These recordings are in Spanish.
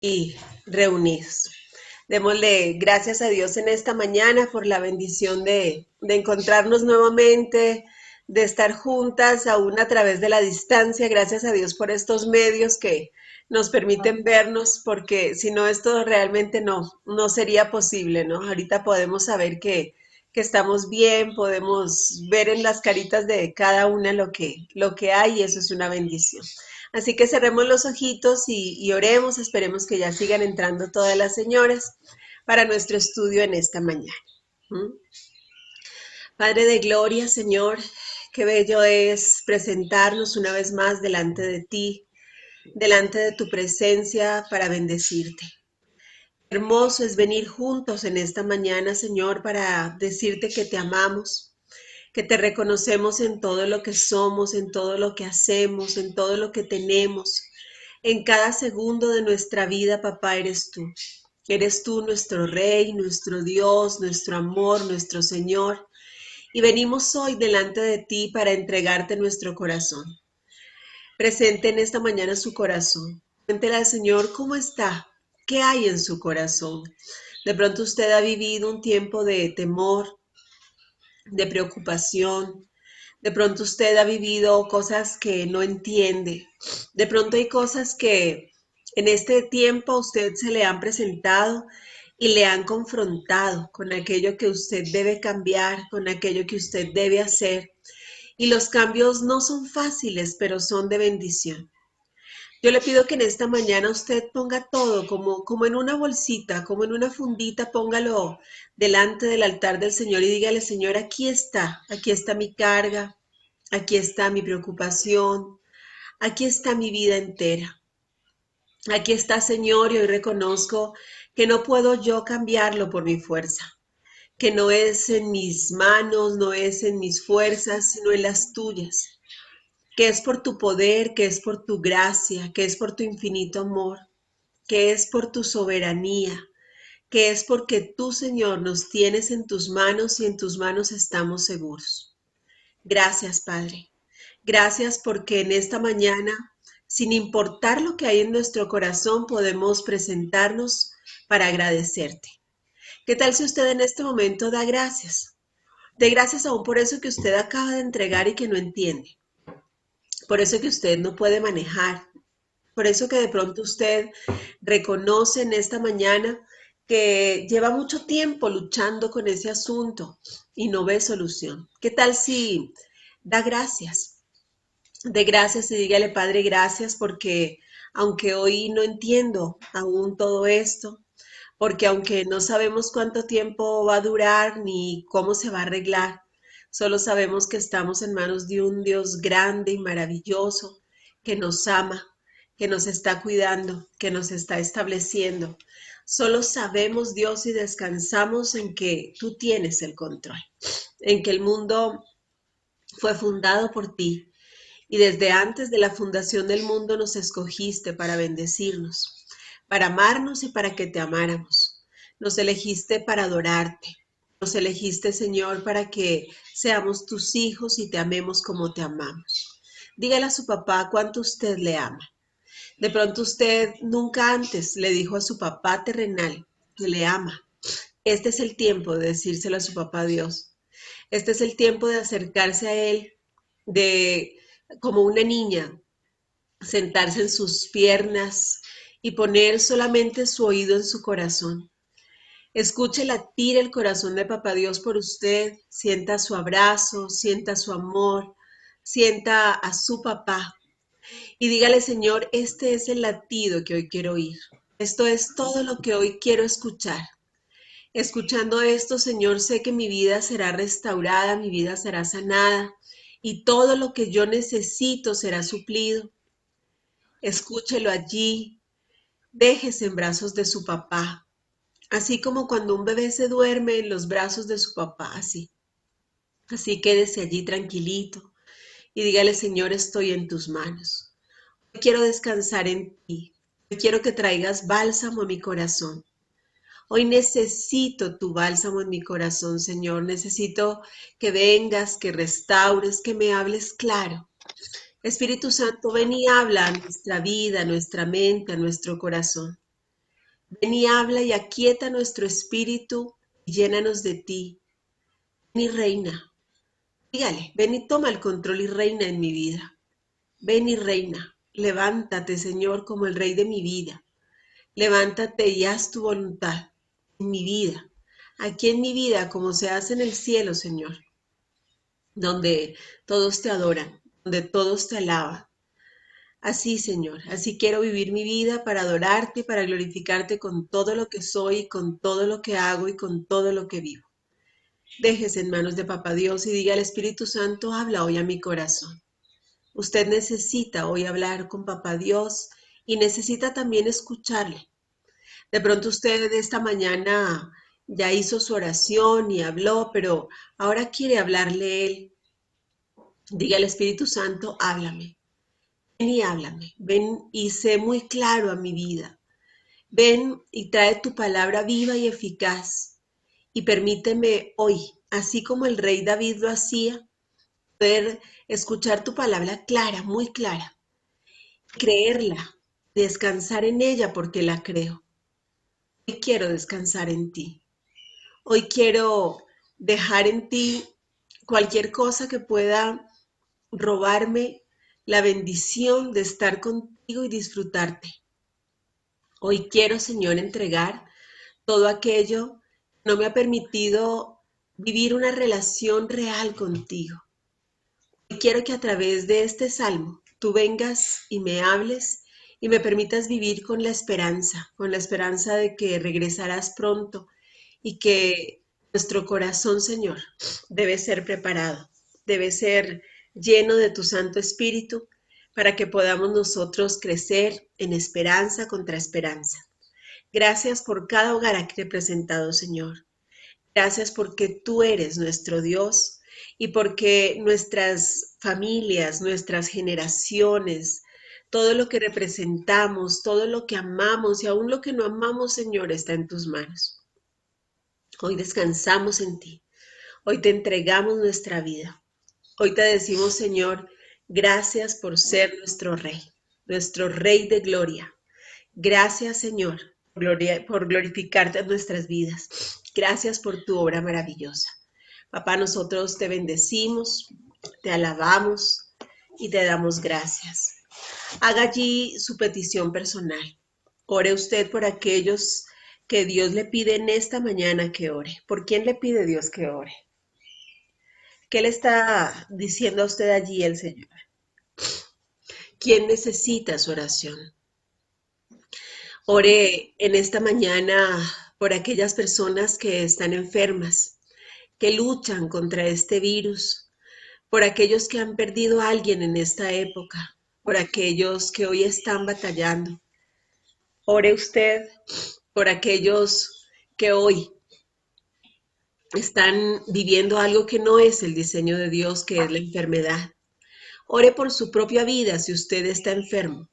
Y reunidos. Démosle gracias a Dios en esta mañana por la bendición de encontrarnos nuevamente, de estar juntas aún a través de la distancia. Gracias a Dios por estos medios que nos permiten vernos, porque si no esto realmente no sería posible, ¿no? Ahorita podemos saber que estamos bien, podemos ver en las caritas de cada una lo que hay y eso es una bendición. Así que cerremos los ojitos y oremos, esperemos que ya sigan entrando todas las señoras para nuestro estudio en esta mañana. ¿Mm? Padre de gloria, Señor, qué bello es presentarnos una vez más delante de ti, delante de tu presencia para bendecirte. Hermoso es venir juntos en esta mañana, Señor, para decirte que te amamos, que te reconocemos en todo lo que somos, en todo lo que hacemos, en todo lo que tenemos. En cada segundo de nuestra vida, papá, eres tú. Eres tú nuestro Rey, nuestro Dios, nuestro amor, nuestro Señor. Y venimos hoy delante de ti para entregarte nuestro corazón. Presente en esta mañana su corazón. Cuéntele al Señor cómo está, qué hay en su corazón. De pronto usted ha vivido un tiempo de temor, de preocupación. De pronto usted ha vivido cosas que no entiende. De pronto hay cosas que en este tiempo a usted se le han presentado y le han confrontado con aquello que usted debe cambiar, con aquello que usted debe hacer. Y los cambios no son fáciles, pero son de bendición. Yo le pido que en esta mañana usted ponga todo como en una bolsita, como en una fundita, póngalo delante del altar del Señor y dígale, Señor, aquí está mi carga, aquí está mi preocupación, aquí está mi vida entera. Aquí está, Señor, y hoy reconozco que no puedo yo cambiarlo por mi fuerza, que no es en mis manos, no es en mis fuerzas, sino en las tuyas, que es por tu poder, que es por tu gracia, que es por tu infinito amor, que es por tu soberanía, que es porque tú, Señor, nos tienes en tus manos y en tus manos estamos seguros. Gracias, Padre. Gracias porque en esta mañana, sin importar lo que hay en nuestro corazón, podemos presentarnos para agradecerte. ¿Qué tal si usted en este momento da gracias? De gracias aún por eso que usted acaba de entregar y que no entiende, por eso que usted no puede manejar, por eso que de pronto usted reconoce en esta mañana que lleva mucho tiempo luchando con ese asunto y no ve solución. ¿Qué tal si da gracias? De gracias y dígale, Padre, gracias porque aunque hoy no entiendo aún todo esto, porque aunque no sabemos cuánto tiempo va a durar ni cómo se va a arreglar, solo sabemos que estamos en manos de un Dios grande y maravilloso que nos ama, que nos está cuidando, que nos está estableciendo. Solo sabemos, Dios, y descansamos en que tú tienes el control, en que el mundo fue fundado por ti y desde antes de la fundación del mundo nos escogiste para bendecirnos, para amarnos y para que te amáramos. Nos elegiste para adorarte. Nos elegiste, Señor, para que seamos tus hijos y te amemos como te amamos. Dígale a su papá cuánto usted le ama. De pronto usted nunca antes le dijo a su papá terrenal que le ama. Este es el tiempo de decírselo a su papá Dios. Este es el tiempo de acercarse a Él, de como una niña, sentarse en sus piernas y poner solamente su oído en su corazón. Escuche latir el corazón de Papá Dios por usted, sienta su abrazo, sienta su amor, sienta a su papá y dígale, Señor, este es el latido que hoy quiero oír. Esto es todo lo que hoy quiero escuchar. Escuchando esto, Señor, sé que mi vida será restaurada, mi vida será sanada y todo lo que yo necesito será suplido. Escúchelo allí, déjese en brazos de su papá, así como cuando un bebé se duerme en los brazos de su papá, así. Así quédese allí tranquilito y dígale, Señor, estoy en tus manos. Hoy quiero descansar en ti. Hoy quiero que traigas bálsamo a mi corazón. Hoy necesito tu bálsamo en mi corazón, Señor. Necesito que vengas, que restaures, que me hables claro. Espíritu Santo, ven y habla a nuestra vida, a nuestra mente, a nuestro corazón. Ven y habla y aquieta nuestro espíritu y llénanos de ti. Ven y reina. Dígale, ven y toma el control y reina en mi vida. Ven y reina. Levántate, Señor, como el Rey de mi vida. Levántate y haz tu voluntad en mi vida. Aquí en mi vida, como se hace en el cielo, Señor, donde todos te adoran, donde todos te alaban. Así, Señor, así quiero vivir mi vida para adorarte y para glorificarte con todo lo que soy, con todo lo que hago y con todo lo que vivo. Déjese en manos de Papá Dios y diga al Espíritu Santo, habla hoy a mi corazón. Usted necesita hoy hablar con Papá Dios y necesita también escucharle. De pronto usted esta mañana ya hizo su oración y habló, pero ahora quiere hablarle él. Diga al Espíritu Santo, háblame. Ven y háblame. Ven y sé muy claro a mi vida. Ven y trae tu palabra viva y eficaz. Y permíteme hoy, así como el rey David lo hacía, poder escuchar tu palabra clara, muy clara, creerla, descansar en ella porque la creo. Hoy quiero descansar en ti. Hoy quiero dejar en ti cualquier cosa que pueda robarme la bendición de estar contigo y disfrutarte. Hoy quiero, Señor, entregar todo aquello que no me ha permitido vivir una relación real contigo. Hoy quiero que a través de este salmo tú vengas y me hables y me permitas vivir con la esperanza de que regresarás pronto y que nuestro corazón, Señor, debe ser preparado, debe ser lleno de tu Santo Espíritu para que podamos nosotros crecer en esperanza contra esperanza. Gracias por cada hogar aquí representado, Señor. Gracias porque tú eres nuestro Dios y porque nuestras familias, nuestras generaciones, todo lo que representamos, todo lo que amamos y aún lo que no amamos, Señor, está en tus manos. Hoy descansamos en ti. Hoy te entregamos nuestra vida. Hoy te decimos, Señor, gracias por ser nuestro Rey de gloria. Gracias, Señor, por glorificarte en nuestras vidas. Gracias por tu obra maravillosa. Papá, nosotros te bendecimos, te alabamos y te damos gracias. Haga allí su petición personal. Ore usted por aquellos que Dios le pide en esta mañana que ore. ¿Por quién le pide Dios que ore? ¿Qué le está diciendo a usted allí el Señor? ¿Quién necesita su oración? Ore en esta mañana por aquellas personas que están enfermas, que luchan contra este virus, por aquellos que han perdido a alguien en esta época, por aquellos que hoy están batallando. Ore usted por aquellos que hoy están viviendo algo que no es el diseño de Dios, que es la enfermedad. Ore por su propia vida si usted está enfermo.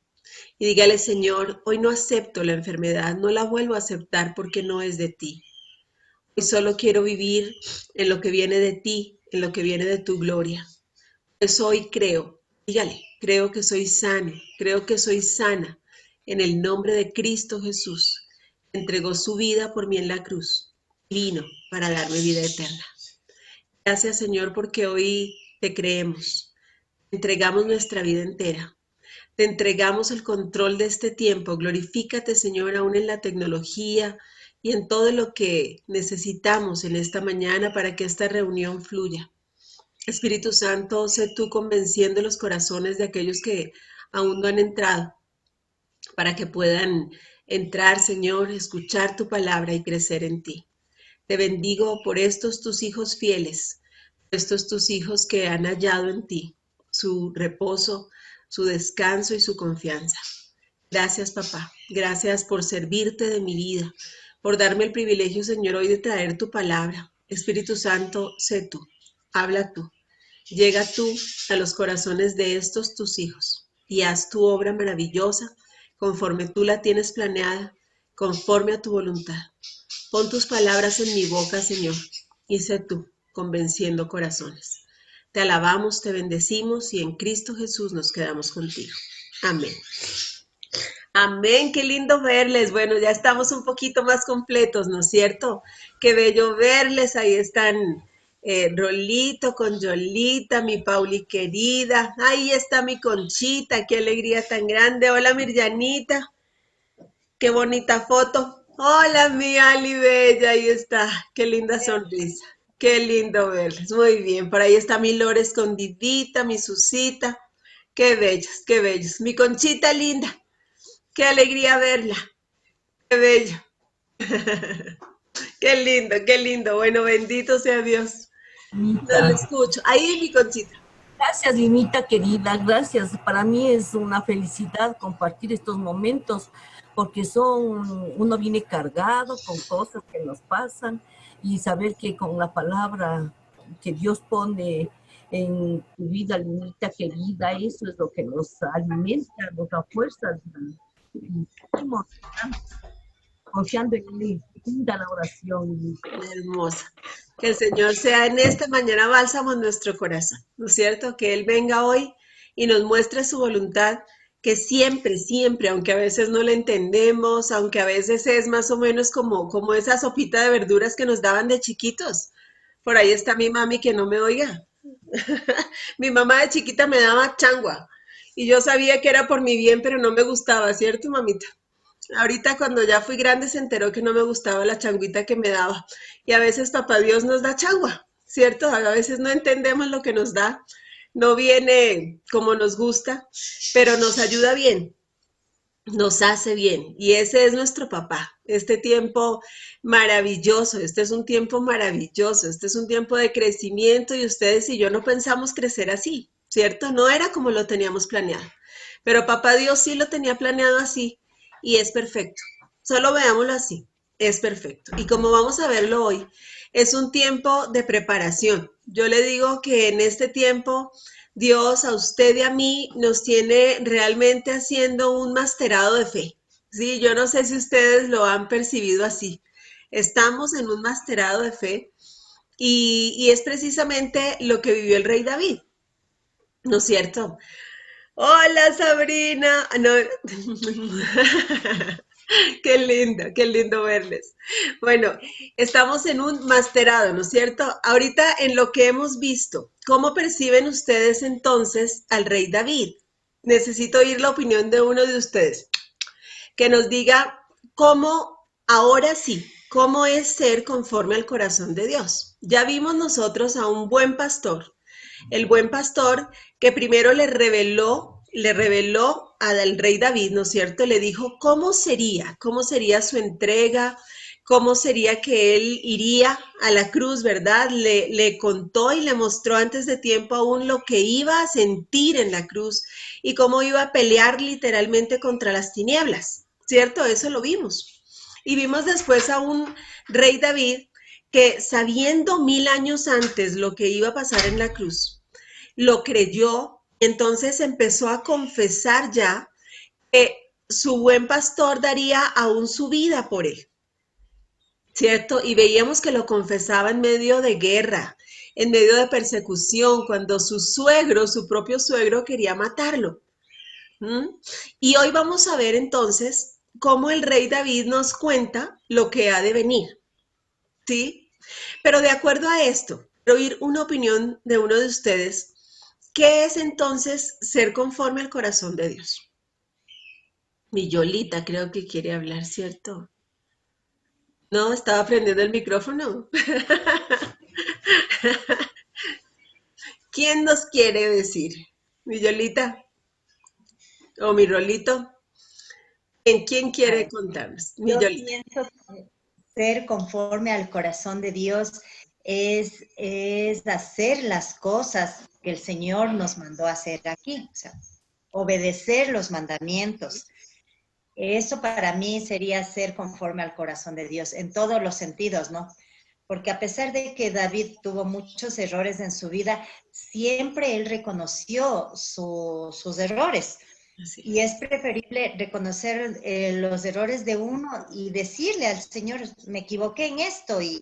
Y dígale, Señor, hoy no acepto la enfermedad, no la vuelvo a aceptar porque no es de ti. Hoy solo quiero vivir en lo que viene de ti, en lo que viene de tu gloria. Pues hoy creo, dígale, creo que soy sano, creo que soy sana. En el nombre de Cristo Jesús, entregó su vida por mí en la cruz. Vino para darme vida eterna. Gracias, Señor, porque hoy te creemos. Entregamos nuestra vida entera. Te entregamos el control de este tiempo. Glorifícate, Señor, aún en la tecnología y en todo lo que necesitamos en esta mañana para que esta reunión fluya. Espíritu Santo, sé tú convenciendo los corazones de aquellos que aún no han entrado, para que puedan entrar, Señor, escuchar tu palabra y crecer en ti. Te bendigo por estos tus hijos fieles, estos tus hijos que han hallado en ti su reposo, su descanso y su confianza. Gracias, papá. Gracias por servirte de mi vida, por darme el privilegio, Señor, hoy de traer tu palabra. Espíritu Santo, sé tú, habla tú. Llega tú a los corazones de estos tus hijos y haz tu obra maravillosa conforme tú la tienes planeada, conforme a tu voluntad. Pon tus palabras en mi boca, Señor, y sé tú convenciendo corazones. Te alabamos, te bendecimos y en Cristo Jesús nos quedamos contigo. Amén. Amén, qué lindo verles. Bueno, ya estamos un poquito más completos, ¿no es cierto? Qué bello verles. Ahí están Rolito con Yolita, mi Pauli querida. Ahí está mi Conchita, qué alegría tan grande. Hola, Mirjanita, qué bonita foto. Hola, mi Ali Bella, ahí está. Qué linda sonrisa. Qué lindo verles. Muy bien, por ahí está mi Lore escondidita, mi Susita. Qué bellos, qué bellos. Mi Conchita linda. Qué alegría verla. Qué bello. Qué lindo, qué lindo. Bueno, bendito sea Dios. No lo Mita. escucho. Ahí mi Conchita. Gracias, Dimita querida, gracias. Para mí es una felicidad compartir estos momentos porque uno viene cargado con cosas que nos pasan y saber que con la palabra que Dios pone en tu vida, Dimita querida, eso es lo que nos alimenta, nos da fuerzas y seguimos confiando en Él. Linda la oración, Dimita. Hermosa. Que el Señor sea en esta mañana bálsamo en nuestro corazón, ¿no es cierto? Que Él venga hoy y nos muestre su voluntad, que siempre, siempre, aunque a veces no la entendemos, aunque a veces es más o menos como esa sopita de verduras que nos daban de chiquitos. Por ahí está mi mami que no me oiga. Mi mamá de chiquita me daba changua y yo sabía que era por mi bien, pero no me gustaba, ¿cierto, mamita? Ahorita cuando ya fui grande se enteró que no me gustaba la changuita que me daba. Y a veces papá Dios nos da changua, ¿cierto? A veces no entendemos lo que nos da, no viene como nos gusta, pero nos ayuda bien, nos hace bien. Y ese es nuestro papá. Este tiempo maravilloso, este es un tiempo maravilloso, este es un tiempo de crecimiento y ustedes y yo no pensamos crecer así, ¿cierto? No era como lo teníamos planeado. Pero papá Dios sí lo tenía planeado así y es perfecto. Solo veámoslo así, es perfecto. Y como vamos a verlo hoy, es un tiempo de preparación. Yo le digo que en este tiempo Dios a usted y a mí nos tiene realmente haciendo un masterado de fe. Sí, yo no sé si ustedes lo han percibido así. Estamos en un masterado de fe y es precisamente lo que vivió el rey David, ¿no es cierto? Hola Sabrina. No. Qué lindo verles. Bueno, estamos en un masterado, ¿no es cierto? Ahorita en lo que hemos visto, ¿cómo perciben ustedes entonces al rey David? Necesito oír la opinión de uno de ustedes, que nos diga cómo, ahora sí, cómo es ser conforme al corazón de Dios. Ya vimos nosotros a un buen pastor, el buen pastor que primero le reveló al rey David, ¿no es cierto? Le dijo cómo sería su entrega, cómo sería que él iría a la cruz, ¿verdad? Le contó y le mostró antes de tiempo aún lo que iba a sentir en la cruz y cómo iba a pelear literalmente contra las tinieblas, ¿cierto? Eso lo vimos. Y vimos después a un rey David que sabiendo 1000 años antes lo que iba a pasar en la cruz, lo creyó, entonces empezó a confesar ya que su buen pastor daría aún su vida por él, ¿cierto? Y veíamos que lo confesaba en medio de guerra, en medio de persecución, cuando su suegro, su propio suegro, quería matarlo. ¿Mm? Y hoy vamos a ver entonces cómo el rey David nos cuenta lo que ha de venir, ¿sí? Pero de acuerdo a esto, quiero oír una opinión de uno de ustedes. ¿Qué es entonces ser conforme al corazón de Dios? Mi Yolita creo que quiere hablar, ¿cierto? No, estaba prendiendo el micrófono. ¿Quién nos quiere decir? ¿Mi Yolita o mi Rolito? ¿En quién A quiere ver, contarnos? Mi yo Yolita. pienso que ser conforme al corazón de Dios es hacer las cosas que el Señor nos mandó a hacer aquí, o sea, obedecer los mandamientos. Eso para mí sería ser conforme al corazón de Dios en todos los sentidos, ¿no? Porque a pesar de que David tuvo muchos errores en su vida, siempre él reconoció sus errores. Así Y es. es preferible reconocer los errores de uno y decirle al Señor, me equivoqué en esto y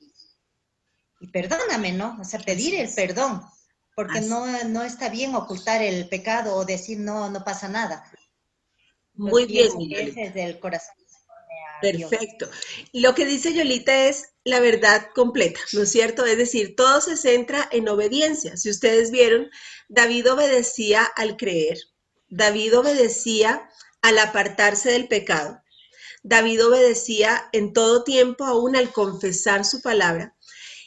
perdóname, ¿no? O sea, pedir Así el es. perdón, porque Así. no está bien ocultar el pecado o decir no pasa nada. Entonces Muy bien, pienso mi que ese Yolita. es el corazón a Dios. Perfecto. Lo que dice Yolita es la verdad completa, ¿no es cierto? Es decir, todo se centra en obediencia. Si ustedes vieron, David obedecía al creer, David obedecía al apartarse del pecado, David obedecía en todo tiempo aún al confesar su palabra.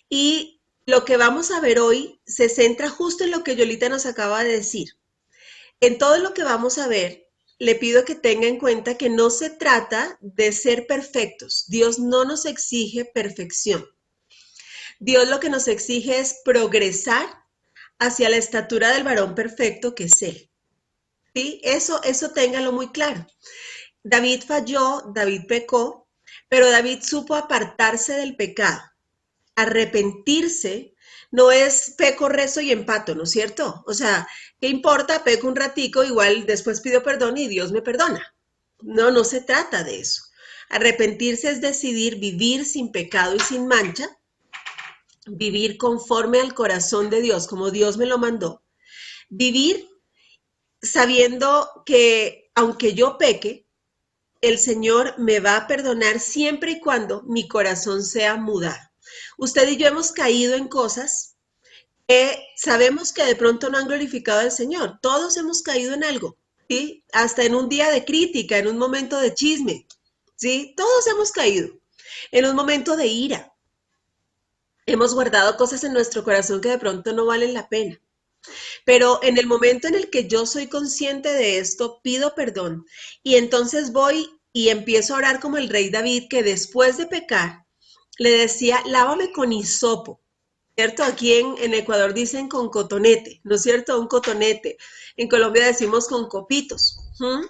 Y lo que vamos a ver hoy se centra justo en lo que Yolita nos acaba de decir. En todo lo que vamos a ver, le pido que tenga en cuenta que no se trata de ser perfectos. Dios no nos exige perfección. Dios lo que nos exige es progresar hacia la estatura del varón perfecto que es Él. ¿Sí? Eso téngalo muy claro. David falló, David pecó, pero David supo apartarse del pecado. Arrepentirse no es peco, rezo y empato, ¿no es cierto? O sea, ¿qué importa? Peco un ratico, igual después pido perdón y Dios me perdona. No, no se trata de eso. Arrepentirse es decidir vivir sin pecado y sin mancha, vivir conforme al corazón de Dios, como Dios me lo mandó. Vivir sabiendo que aunque yo peque, el Señor me va a perdonar siempre y cuando mi corazón sea mudado. Usted y yo hemos caído en cosas que sabemos que de pronto no han glorificado al Señor. Todos hemos caído en algo, ¿sí? Hasta en un día de crítica, en un momento de chisme, ¿sí? Todos hemos caído en un momento de ira. Hemos guardado cosas en nuestro corazón que de pronto no valen la pena. Pero en el momento en el que yo soy consciente de esto, pido perdón y entonces voy y empiezo a orar como el rey David, que después de pecar le decía, lávame con hisopo, ¿cierto? Aquí en Ecuador dicen con cotonete, ¿no es cierto? Un cotonete. En Colombia decimos con copitos. ¿Mm?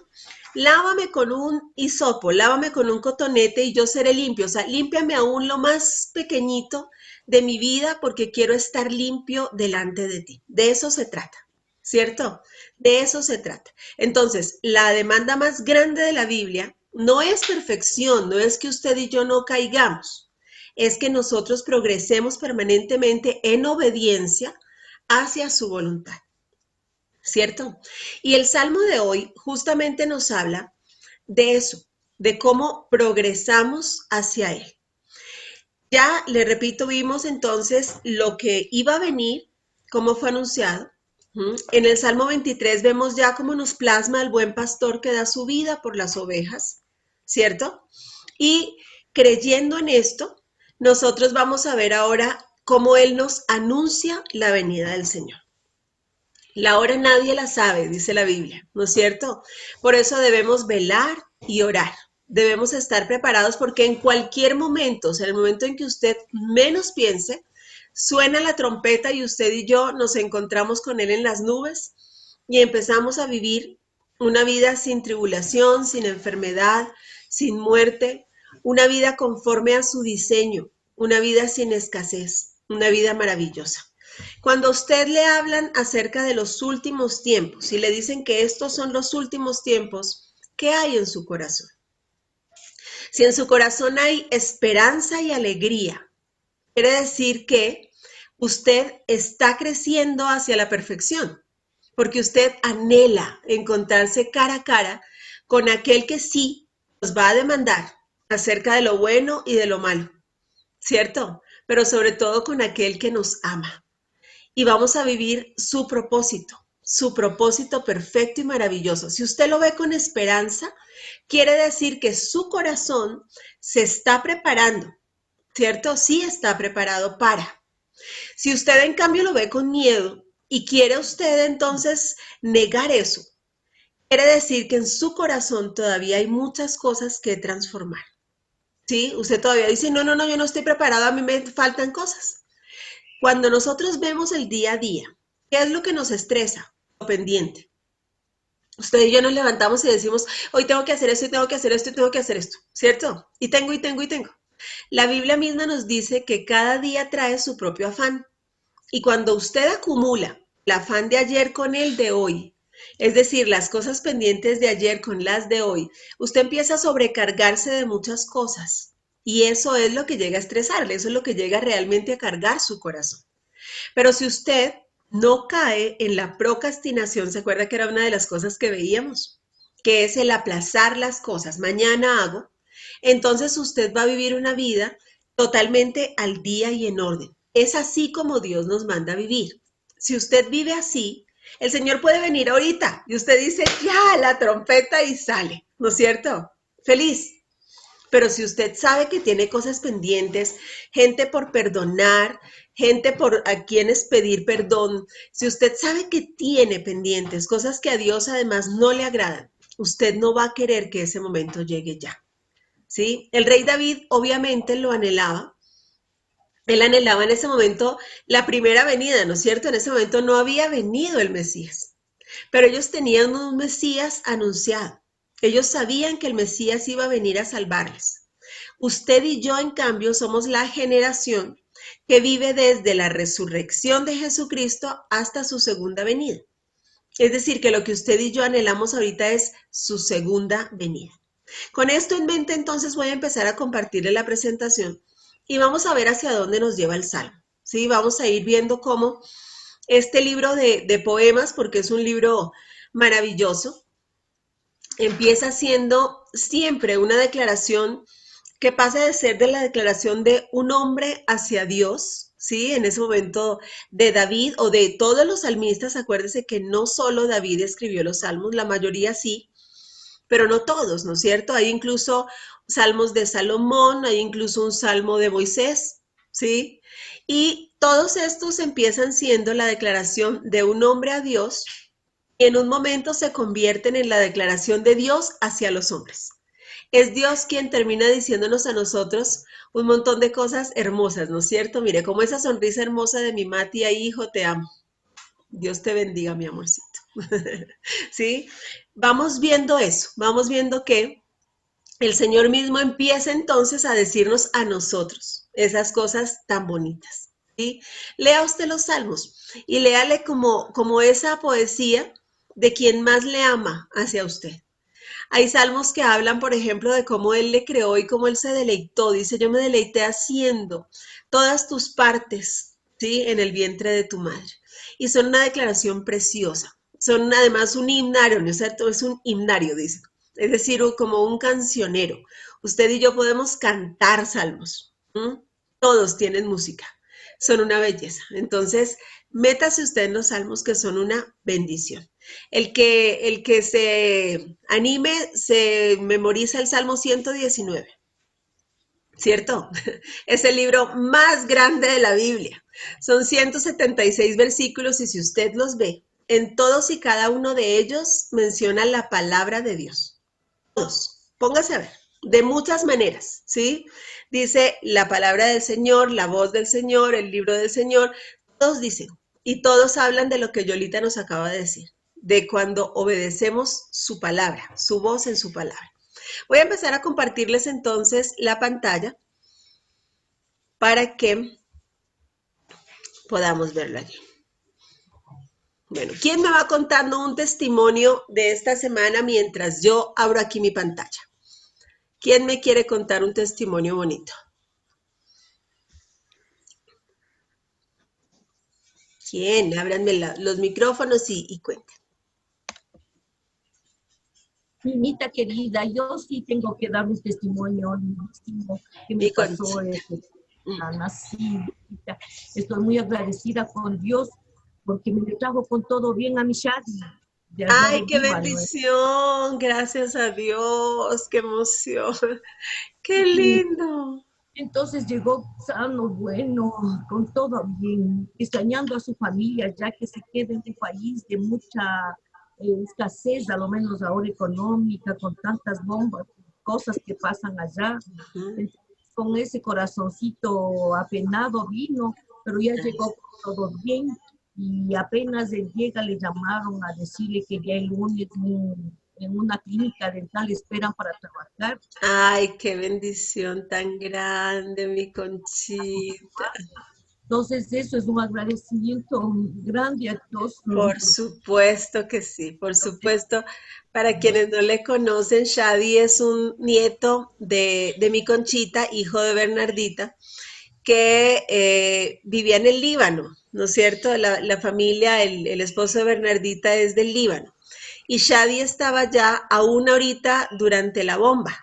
Lávame con un hisopo, lávame con un cotonete y yo seré limpio. O sea, límpiame aún lo más pequeñito de mi vida porque quiero estar limpio delante de ti. De eso se trata, ¿cierto? De eso se trata. Entonces, la demanda más grande de la Biblia no es perfección, no es que usted y yo no caigamos, es que nosotros progresemos permanentemente en obediencia hacia su voluntad, ¿cierto? Y el Salmo de hoy justamente nos habla de eso, de cómo progresamos hacia Él. Ya, le repito, vimos entonces lo que iba a venir, cómo fue anunciado. En el Salmo 23 vemos ya cómo nos plasma el buen pastor que da su vida por las ovejas, ¿cierto? Y creyendo en esto, nosotros vamos a ver ahora cómo Él nos anuncia la venida del Señor. La hora nadie la sabe, dice la Biblia, ¿no es cierto? Por eso debemos velar y orar. Debemos estar preparados porque en cualquier momento, o sea, en el momento en que usted menos piense, suena la trompeta y usted y yo nos encontramos con Él en las nubes y empezamos a vivir una vida sin tribulación, sin enfermedad, sin muerte, una vida conforme a su diseño, una vida sin escasez, una vida maravillosa. Cuando a usted le hablan acerca de los últimos tiempos y le dicen que estos son los últimos tiempos, ¿qué hay en su corazón? Si en su corazón hay esperanza y alegría, quiere decir que usted está creciendo hacia la perfección, porque usted anhela encontrarse cara a cara con aquel que sí nos va a demandar acerca de lo bueno y de lo malo, ¿cierto? Pero sobre todo con aquel que nos ama. Y vamos a vivir su propósito perfecto y maravilloso. Si usted lo ve con esperanza, quiere decir que su corazón se está preparando, ¿cierto? Sí está preparado para. Si usted en cambio lo ve con miedo y quiere usted entonces negar eso, quiere decir que en su corazón todavía hay muchas cosas que transformar. ¿Sí? Usted todavía dice, no, no, no, yo no estoy preparado, a mí me faltan cosas. Cuando nosotros vemos el día a día, ¿qué es lo que nos estresa? Lo pendiente. Usted y yo nos levantamos y decimos, hoy tengo que hacer esto, y tengo que hacer esto, y tengo que hacer esto, ¿cierto? Y tengo, y tengo, y tengo. La Biblia misma nos dice que cada día trae su propio afán. Y cuando usted acumula el afán de ayer con el de hoy, es decir, las cosas pendientes de ayer con las de hoy, usted empieza a sobrecargarse de muchas cosas. Y eso es lo que llega a estresarle, eso es lo que llega realmente a cargar su corazón. Pero si usted no cae en la procrastinación, ¿se acuerda que era una de las cosas que veíamos? que es el aplazar las cosas, mañana hago, entonces usted va a vivir una vida totalmente al día y en orden. Es así como Dios nos manda a vivir. Si usted vive así, el Señor puede venir ahorita y usted dice, ya, la trompeta y sale, ¿no es cierto? Feliz. Pero si usted sabe que tiene cosas pendientes, gente por perdonar, gente por a quienes pedir perdón, si usted sabe que tiene pendientes, cosas que a Dios además no le agradan, usted no va a querer que ese momento llegue ya. ¿Sí? El rey David obviamente lo anhelaba. Él anhelaba en ese momento la primera venida, ¿no es cierto? En ese momento no había venido el Mesías, pero ellos tenían un Mesías anunciado. Ellos sabían que el Mesías iba a venir a salvarles. Usted y yo, en cambio, somos la generación que vive desde la resurrección de Jesucristo hasta su segunda venida. Es decir, que lo que usted y yo anhelamos ahorita es su segunda venida. Con esto en mente, entonces voy a empezar a compartirle la presentación y vamos a ver hacia dónde nos lleva el Salmo. ¿Sí? Vamos a ir viendo cómo este libro de poemas, porque es un libro maravilloso, empieza siendo siempre una declaración que pasa de ser de la declaración de un hombre hacia Dios, ¿sí? En ese momento de David o de todos los salmistas, acuérdese que no solo David escribió los salmos, la mayoría sí, pero no todos, ¿no es cierto? Hay incluso salmos de Salomón, hay incluso un salmo de Moisés, ¿sí? Y todos estos empiezan siendo la declaración de un hombre a Dios y en un momento se convierten en la declaración de Dios hacia los hombres. Es Dios quien termina diciéndonos a nosotros un montón de cosas hermosas, ¿no es cierto? Mire, como esa sonrisa hermosa de mi Mati, ahí, hijo, te amo. Dios te bendiga, mi amorcito. ¿Sí? Vamos viendo eso, vamos viendo que el Señor mismo empieza entonces a decirnos a nosotros esas cosas tan bonitas. ¿Sí? Lea usted los salmos y léale como esa poesía de quien más le ama hacia usted. Hay salmos que hablan, por ejemplo, de cómo Él le creó y cómo Él se deleitó. Dice, yo me deleité haciendo todas tus partes, ¿sí? En el vientre de tu madre. Y son una declaración preciosa. Son además un himnario, ¿no es cierto? Es un himnario, dice. Es decir, como un cancionero. Usted y yo podemos cantar salmos. ¿Mm? Todos tienen música. Son una belleza. Entonces, métase usted en los salmos que son una bendición. El que se anime se memoriza el Salmo 119, ¿cierto? Es el libro más grande de la Biblia. Son 176 versículos y si usted los ve, en todos y cada uno de ellos menciona la palabra de Dios. Todos. Póngase a ver. De muchas maneras, ¿sí? Dice la palabra del Señor, la voz del Señor, el libro del Señor. Todos dicen y todos hablan de lo que Yolita nos acaba de decir, de cuando obedecemos su palabra, su voz en su palabra. Voy a empezar a compartirles entonces la pantalla para que podamos verla allí. Bueno, ¿quién me va contando un testimonio de esta semana mientras yo abro aquí mi pantalla? ¿Quién me quiere contar un testimonio bonito? ¿Quién? Ábranme los micrófonos y cuenten. Minita querida, yo sí tengo que dar un testimonio lindísimo que me Mi pasó Conchita. así. Estoy muy agradecida con Dios porque me le trajo con todo bien a mi Shadi de allá Ay, del qué Líbano. bendición. Gracias a Dios. Qué emoción. Qué Y lindo. entonces llegó sano, bueno, con todo bien, extrañando a su familia, ya que se queda en un país de mucha escasez, a lo menos ahora económica, con tantas bombas, cosas que pasan allá. Ujú. Entonces, con ese corazoncito apenado vino, pero ya Ay, llegó todo bien y apenas él llega le llamaron a decirle que ya el lunes en una clínica dental esperan para trabajar. ay, qué bendición tan grande, mi Conchita. Entonces, eso es un agradecimiento grande a Dios. Por supuesto que sí, por supuesto. Para quienes no le conocen, Shadi es un nieto de mi Conchita, hijo de Bernardita, que vivía en el Líbano, ¿no es cierto? La familia, el esposo de Bernardita es del Líbano. y Shadi estaba ya aún ahorita durante la bomba.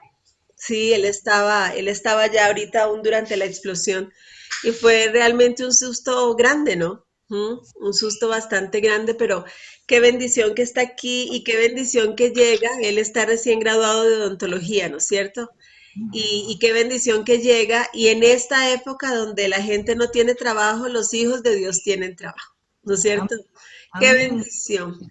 Sí, él estaba ya ahorita aún durante la explosión y fue realmente un susto grande, ¿no? Un susto bastante grande, pero qué bendición que está aquí y qué bendición que llega. Él está recién graduado de odontología, ¿no es cierto? Y qué bendición que llega. Y en esta época donde la gente no tiene trabajo, los hijos de Dios tienen trabajo, ¿no es cierto? Amén.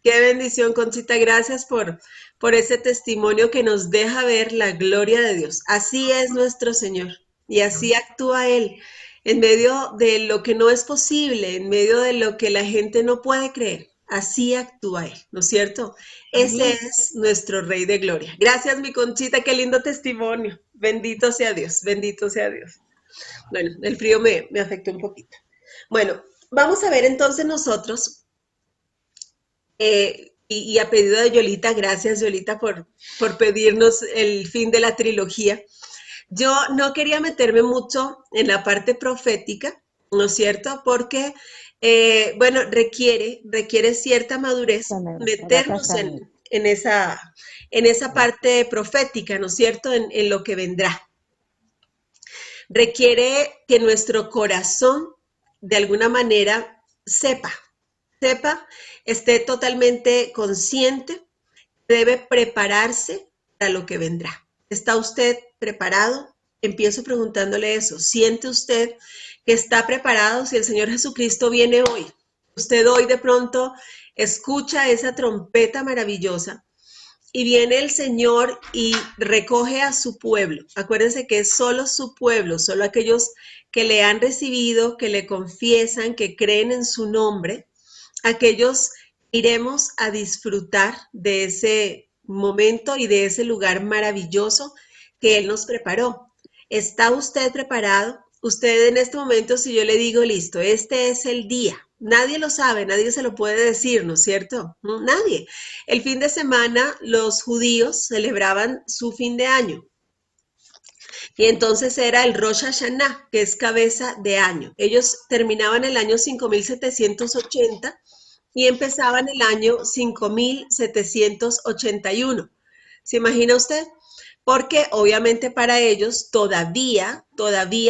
Qué bendición, Conchita. Gracias por ese testimonio que nos deja ver la gloria de Dios. Así es nuestro Señor y así actúa Él en medio de lo que no es posible, en medio de lo que la gente no puede creer. Así actúa Él, ¿no es cierto? Ese Amén. es nuestro Rey de Gloria. Gracias, mi Conchita, qué lindo testimonio. Bendito sea Dios, bendito sea Dios. Bueno, el frío me afectó un poquito. Bueno, vamos a ver entonces nosotros y a pedido de Yolita, gracias Yolita por pedirnos el fin de la trilogía. Yo no quería meterme mucho en la parte profética, ¿no es cierto? Porque, bueno, requiere cierta madurez meternos en esa parte profética, ¿no es cierto? En lo que vendrá. Requiere que nuestro corazón, de alguna manera, sepa, esté totalmente consciente, debe prepararse para lo que vendrá. ¿Está usted preparado? Empiezo preguntándole eso. ¿Siente usted que está preparado si el Señor Jesucristo viene hoy? Usted hoy de pronto escucha esa trompeta maravillosa y viene el Señor y recoge a su pueblo. Acuérdense que es solo su pueblo, solo aquellos que le han recibido, que le confiesan, que creen en su nombre, aquellos iremos a disfrutar de ese momento y de ese lugar maravilloso que Él nos preparó. ¿Está usted preparado? Usted en este momento, si yo le digo, listo, este es el día, nadie lo sabe, nadie se lo puede decir, ¿no es cierto? No, nadie. El fin de semana los judíos celebraban su fin de año. Y entonces era el Rosh Hashanah, que es cabeza de año. Ellos terminaban el año 5780 y empezaban el año 5781. ¿Se imagina usted? Porque obviamente para ellos todavía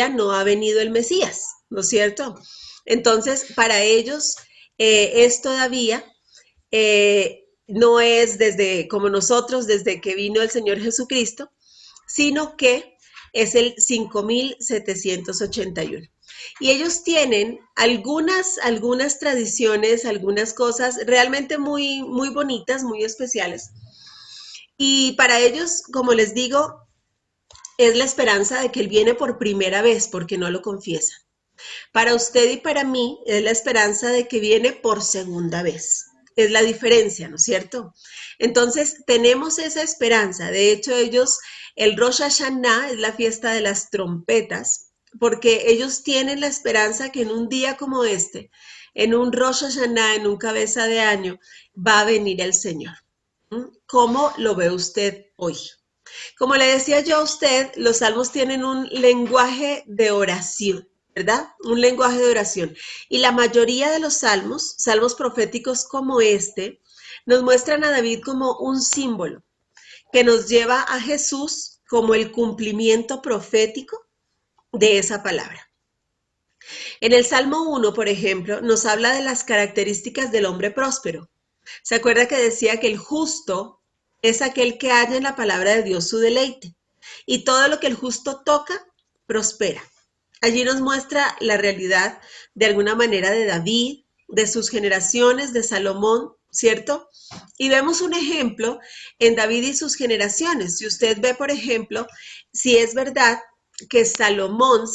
no ha venido el Mesías, ¿no es cierto? Entonces, para ellos es todavía, no es desde como nosotros, desde que vino el Señor Jesucristo, sino que es el 5781. Y ellos tienen algunas tradiciones, algunas cosas realmente muy, muy bonitas, muy especiales. Y para ellos, como les digo, es la esperanza de que Él viene por primera vez porque no lo confiesa. Para usted y para mí es la esperanza de que viene por segunda vez. Es la diferencia, ¿no es cierto? Entonces, tenemos esa esperanza. De hecho, ellos, el Rosh Hashanah es la fiesta de las trompetas, porque ellos tienen la esperanza que en un día como este, en un Rosh Hashanah, en un cabeza de año, va a venir el Señor. ¿Cómo lo ve usted hoy? Como le decía yo a usted, los salmos tienen un lenguaje de oración, ¿verdad? Un lenguaje de oración. Y la mayoría de los salmos proféticos como este, nos muestran a David como un símbolo que nos lleva a Jesús como el cumplimiento profético de esa palabra. En el Salmo 1, por ejemplo, nos habla de las características del hombre próspero. ¿Se acuerda que decía que el justo es aquel que halla en la palabra de Dios su deleite? Y todo lo que el justo toca, prospera. Allí nos muestra la realidad de alguna manera de David, de sus generaciones, de Salomón, ¿cierto? Y vemos un ejemplo en David y sus generaciones. Si usted ve, por ejemplo, si es verdad que Salomón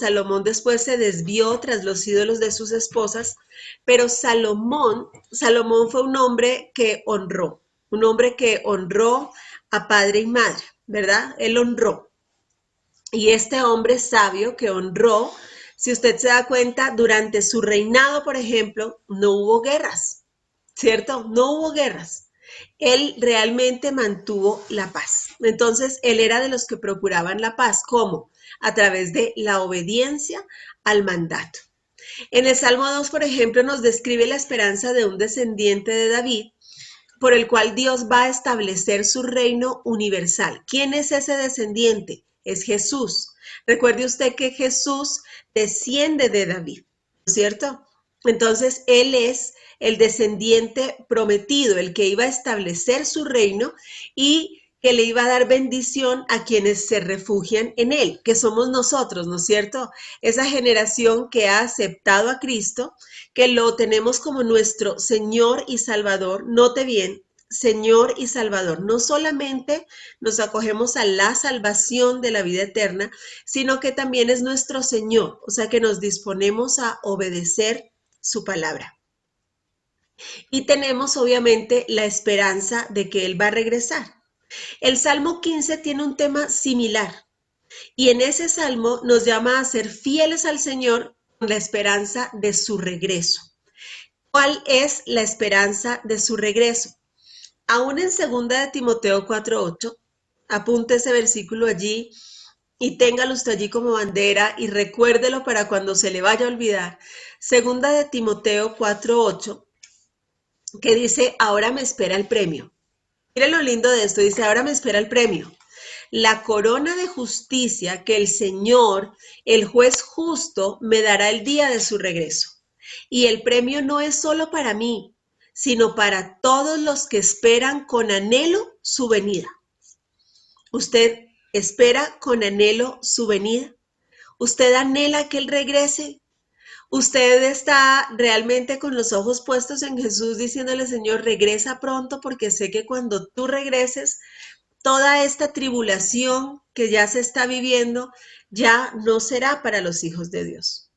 después se desvió tras los ídolos de sus esposas, pero Salomón fue un hombre que honró a padre y madre, ¿verdad? Él honró. Y este hombre sabio que honró, si usted se da cuenta, durante su reinado, por ejemplo, no hubo guerras, ¿cierto? No hubo guerras. Él realmente mantuvo la paz. Entonces, él era de los que procuraban la paz. ¿Cómo? A través de la obediencia al mandato. En el Salmo 2, por ejemplo, nos describe la esperanza de un descendiente de David, por el cual Dios va a establecer su reino universal. ¿Quién es ese descendiente? Es Jesús. Recuerde usted que Jesús desciende de David, ¿no es cierto? Entonces, Él es el descendiente prometido, el que iba a establecer su reino y que le iba a dar bendición a quienes se refugian en Él, que somos nosotros, ¿no es cierto? Esa generación que ha aceptado a Cristo, que lo tenemos como nuestro Señor y Salvador. Note bien, Señor y Salvador. No solamente nos acogemos a la salvación de la vida eterna, sino que también es nuestro Señor, o sea que nos disponemos a obedecer su palabra. Y tenemos obviamente la esperanza de que Él va a regresar. El Salmo 15 tiene un tema similar y en ese salmo nos llama a ser fieles al Señor con la esperanza de su regreso. ¿Cuál es la esperanza de su regreso? Aún en 2 de Timoteo 4:8, apunte ese versículo allí y téngalo usted allí como bandera y recuérdelo para cuando se le vaya a olvidar. 2 de Timoteo 4:8, que dice, ahora me espera el premio. Miren lo lindo de esto, dice, ahora me espera el premio. La corona de justicia que el Señor, el juez justo, me dará el día de su regreso. Y el premio no es solo para mí, sino para todos los que esperan con anhelo su venida. ¿Usted espera con anhelo su venida? ¿Usted anhela que Él regrese? ¿Usted está realmente con los ojos puestos en Jesús diciéndole, Señor, regresa pronto porque sé que cuando tú regreses, toda esta tribulación que ya se está viviendo ya no será para los hijos de Dios?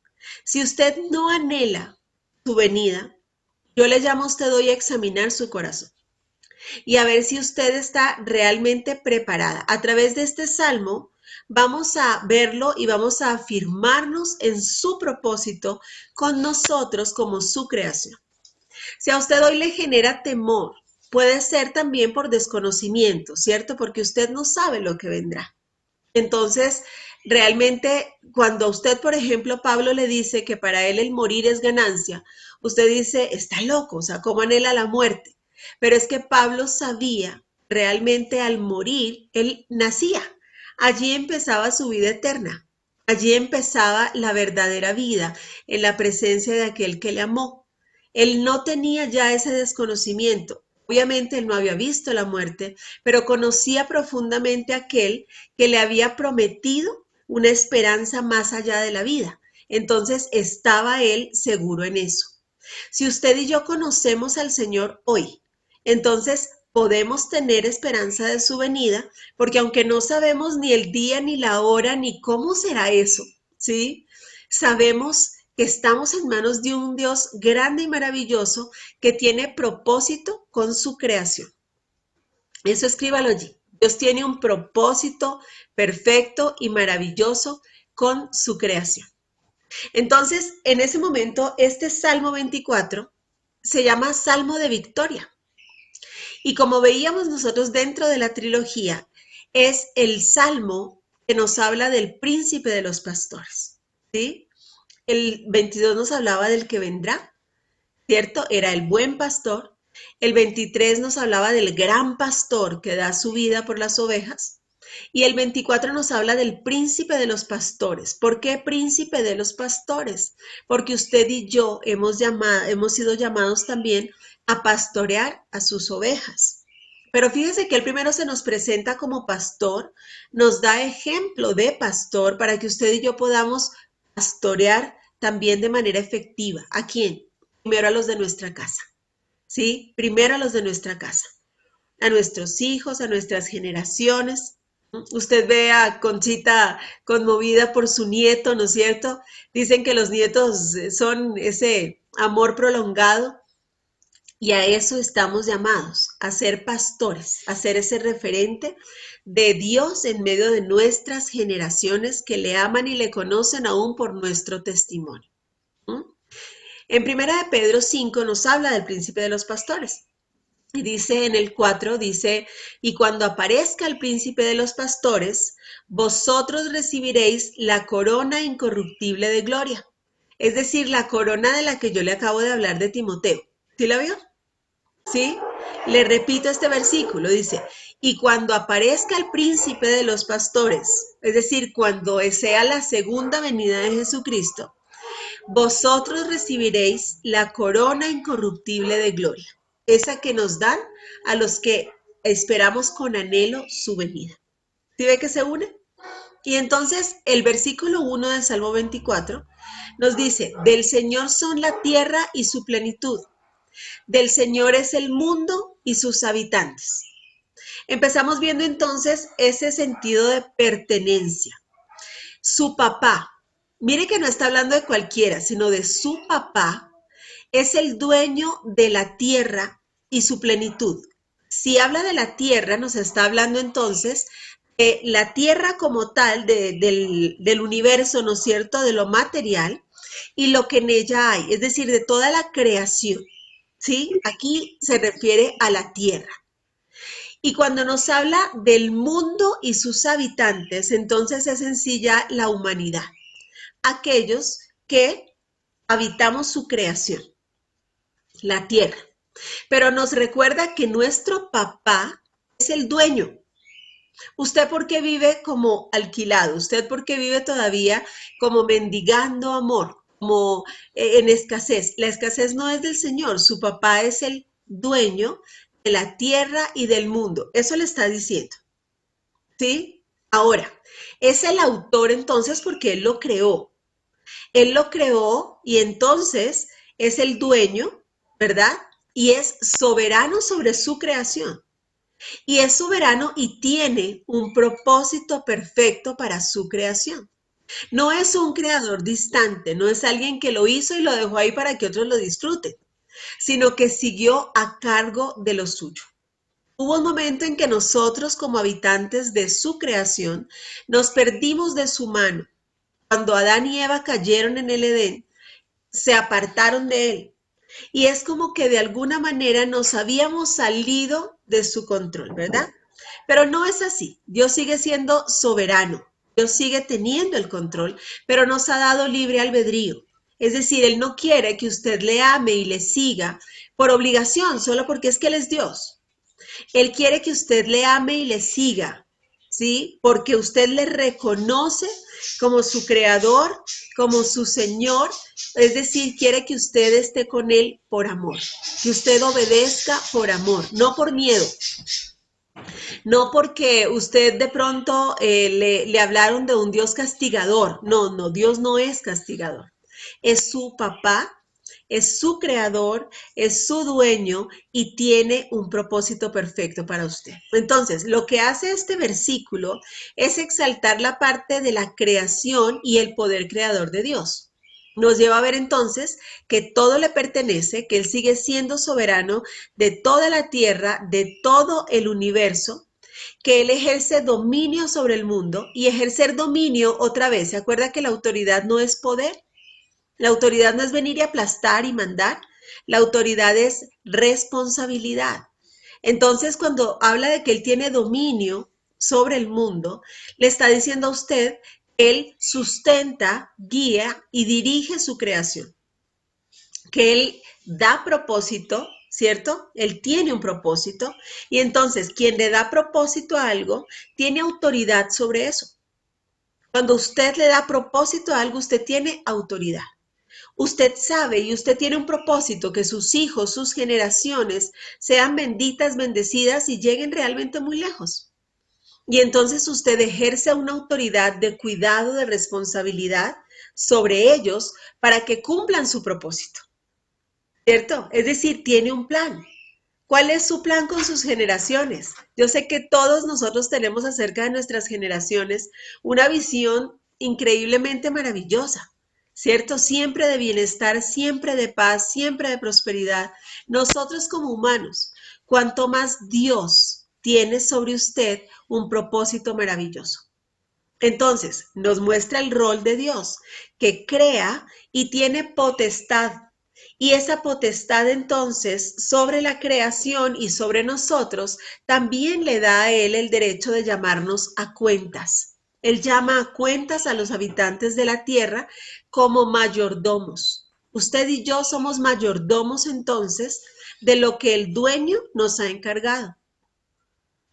Si usted no anhela su venida, yo le llamo a usted hoy a examinar su corazón y a ver si usted está realmente preparada. A través de este salmo vamos a verlo y vamos a afirmarnos en su propósito con nosotros como su creación. Si a usted hoy le genera temor, puede ser también por desconocimiento, ¿cierto? Porque usted no sabe lo que vendrá. Entonces, realmente, cuando a usted, por ejemplo, Pablo le dice que para él el morir es ganancia, usted dice, está loco, o sea, ¿cómo anhela la muerte? Pero es que Pablo sabía realmente al morir, él nacía. Allí empezaba su vida eterna. Allí empezaba la verdadera vida, en la presencia de aquel que le amó. Él no tenía ya ese desconocimiento. Obviamente él no había visto la muerte, pero conocía profundamente a aquel que le había prometido una esperanza más allá de la vida. Entonces estaba él seguro en eso. Si usted y yo conocemos al Señor hoy, entonces podemos tener esperanza de su venida, porque aunque no sabemos ni el día, ni la hora, ni cómo será eso, ¿sí? Sabemos que estamos en manos de un Dios grande y maravilloso que tiene propósito con su creación. Eso escríbalo allí. Dios tiene un propósito perfecto y maravilloso con su creación. Entonces, en ese momento, este Salmo 24 se llama Salmo de Victoria. Y como veíamos nosotros dentro de la trilogía, es el Salmo que nos habla del príncipe de los pastores, ¿sí? El 22 nos hablaba del que vendrá, ¿cierto? Era el buen pastor. El 23 nos hablaba del gran pastor que da su vida por las ovejas. Y el 24 nos habla del príncipe de los pastores. ¿Por qué príncipe de los pastores? Porque usted y yo hemos sido llamados también a pastorear a sus ovejas. Pero fíjese que él primero se nos presenta como pastor, nos da ejemplo de pastor para que usted y yo podamos pastorear también de manera efectiva. ¿A quién? Primero a los de nuestra casa, ¿sí? Primero a los de nuestra casa, a nuestros hijos, a nuestras generaciones. Usted ve a Conchita conmovida por su nieto, ¿no es cierto? Dicen que los nietos son ese amor prolongado y a eso estamos llamados, a ser pastores, a ser ese referente de Dios en medio de nuestras generaciones que le aman y le conocen aún por nuestro testimonio. En 1 de Pedro 5 nos habla del príncipe de los pastores. Y dice en el 4, dice, y cuando aparezca el príncipe de los pastores, vosotros recibiréis la corona incorruptible de gloria. Es decir, la corona de la que yo le acabo de hablar de Timoteo. ¿Sí la vio? ¿Sí? Le repito este versículo, dice, y cuando aparezca el príncipe de los pastores, es decir, cuando sea la segunda venida de Jesucristo, vosotros recibiréis la corona incorruptible de gloria, esa que nos dan a los que esperamos con anhelo su venida. ¿Sí ve que se une? Y entonces el versículo 1 del Salmo 24 nos dice, del Señor son la tierra y su plenitud, del Señor es el mundo y sus habitantes. Empezamos viendo entonces ese sentido de pertenencia. Su papá, mire que no está hablando de cualquiera, sino de su papá, es el dueño de la tierra y su plenitud. Si habla de la tierra, nos está hablando entonces de la tierra como tal, del universo, ¿no es cierto?, de lo material y lo que en ella hay, es decir, de toda la creación, ¿sí? Aquí se refiere a la tierra. Y cuando nos habla del mundo y sus habitantes, entonces es en sí ya la humanidad, aquellos que habitamos su creación, la tierra. Pero nos recuerda que nuestro papá es el dueño. ¿Usted por qué vive como alquilado? ¿Usted por qué vive todavía como mendigando amor, como en escasez? La escasez no es del Señor, su papá es el dueño de la tierra y del mundo. Eso le está diciendo, ¿sí? Ahora, es el autor entonces porque él lo creó. Él lo creó y entonces es el dueño, ¿verdad? Y es soberano sobre su creación. Y es soberano y tiene un propósito perfecto para su creación. No es un creador distante, no es alguien que lo hizo y lo dejó ahí para que otros lo disfruten, sino que siguió a cargo de lo suyo. Hubo un momento en que nosotros, como habitantes de su creación, nos perdimos de su mano. Cuando Adán y Eva cayeron en el Edén, se apartaron de él. Y es como que de alguna manera nos habíamos salido de su control, ¿verdad? Pero no es así. Dios sigue siendo soberano. Dios sigue teniendo el control, pero nos ha dado libre albedrío. Es decir, Él no quiere que usted le ame y le siga por obligación, solo porque es que Él es Dios. Él quiere que usted le ame y le siga, ¿sí? Porque usted le reconoce como su creador, como su Señor, es decir, quiere que usted esté con Él por amor, que usted obedezca por amor, no por miedo, no porque usted de pronto le hablaron de un Dios castigador, no, Dios no es castigador, es su papá, es su creador, es su dueño y tiene un propósito perfecto para usted. Entonces, lo que hace este versículo es exaltar la parte de la creación y el poder creador de Dios. Nos lleva a ver entonces que todo le pertenece, que Él sigue siendo soberano de toda la tierra, de todo el universo, que Él ejerce dominio sobre el mundo y ejercer dominio otra vez. ¿Se acuerda que la autoridad no es poder? La autoridad no es venir y aplastar y mandar, la autoridad es responsabilidad. Entonces, cuando habla de que Él tiene dominio sobre el mundo, le está diciendo a usted, Él sustenta, guía y dirige su creación, que Él da propósito, ¿cierto? Él tiene un propósito y entonces quien le da propósito a algo, tiene autoridad sobre eso. Cuando usted le da propósito a algo, usted tiene autoridad. Usted sabe y usted tiene un propósito, que sus hijos, sus generaciones sean benditas, bendecidas y lleguen realmente muy lejos. Y entonces usted ejerce una autoridad de cuidado, de responsabilidad sobre ellos para que cumplan su propósito, ¿cierto? Es decir, tiene un plan. ¿Cuál es su plan con sus generaciones? Yo sé que todos nosotros tenemos acerca de nuestras generaciones una visión increíblemente maravillosa, ¿cierto? Siempre de bienestar, siempre de paz, siempre de prosperidad. Nosotros como humanos, cuanto más Dios tiene sobre usted un propósito maravilloso. Entonces, nos muestra el rol de Dios, que crea y tiene potestad. Y esa potestad entonces sobre la creación y sobre nosotros también le da a Él el derecho de llamarnos a cuentas. Él llama a cuentas a los habitantes de la tierra como mayordomos. Usted y yo somos mayordomos entonces de lo que el dueño nos ha encargado.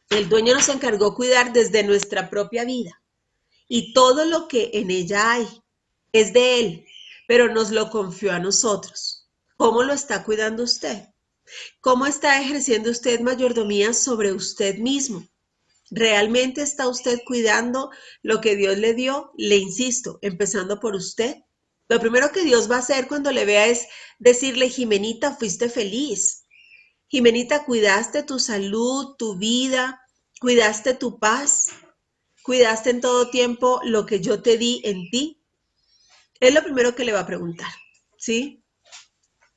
El dueño nos encargó cuidar desde nuestra propia vida y todo lo que en ella hay es de él, pero nos lo confió a nosotros. ¿Cómo lo está cuidando usted? ¿Cómo está ejerciendo usted mayordomía sobre usted mismo? ¿Realmente está usted cuidando lo que Dios le dio? Le insisto, empezando por usted. Lo primero que Dios va a hacer cuando le vea es decirle, Jimenita, fuiste feliz. Jimenita, cuidaste tu salud, tu vida, cuidaste tu paz, cuidaste en todo tiempo lo que yo te di en ti. Es lo primero que le va a preguntar, ¿sí?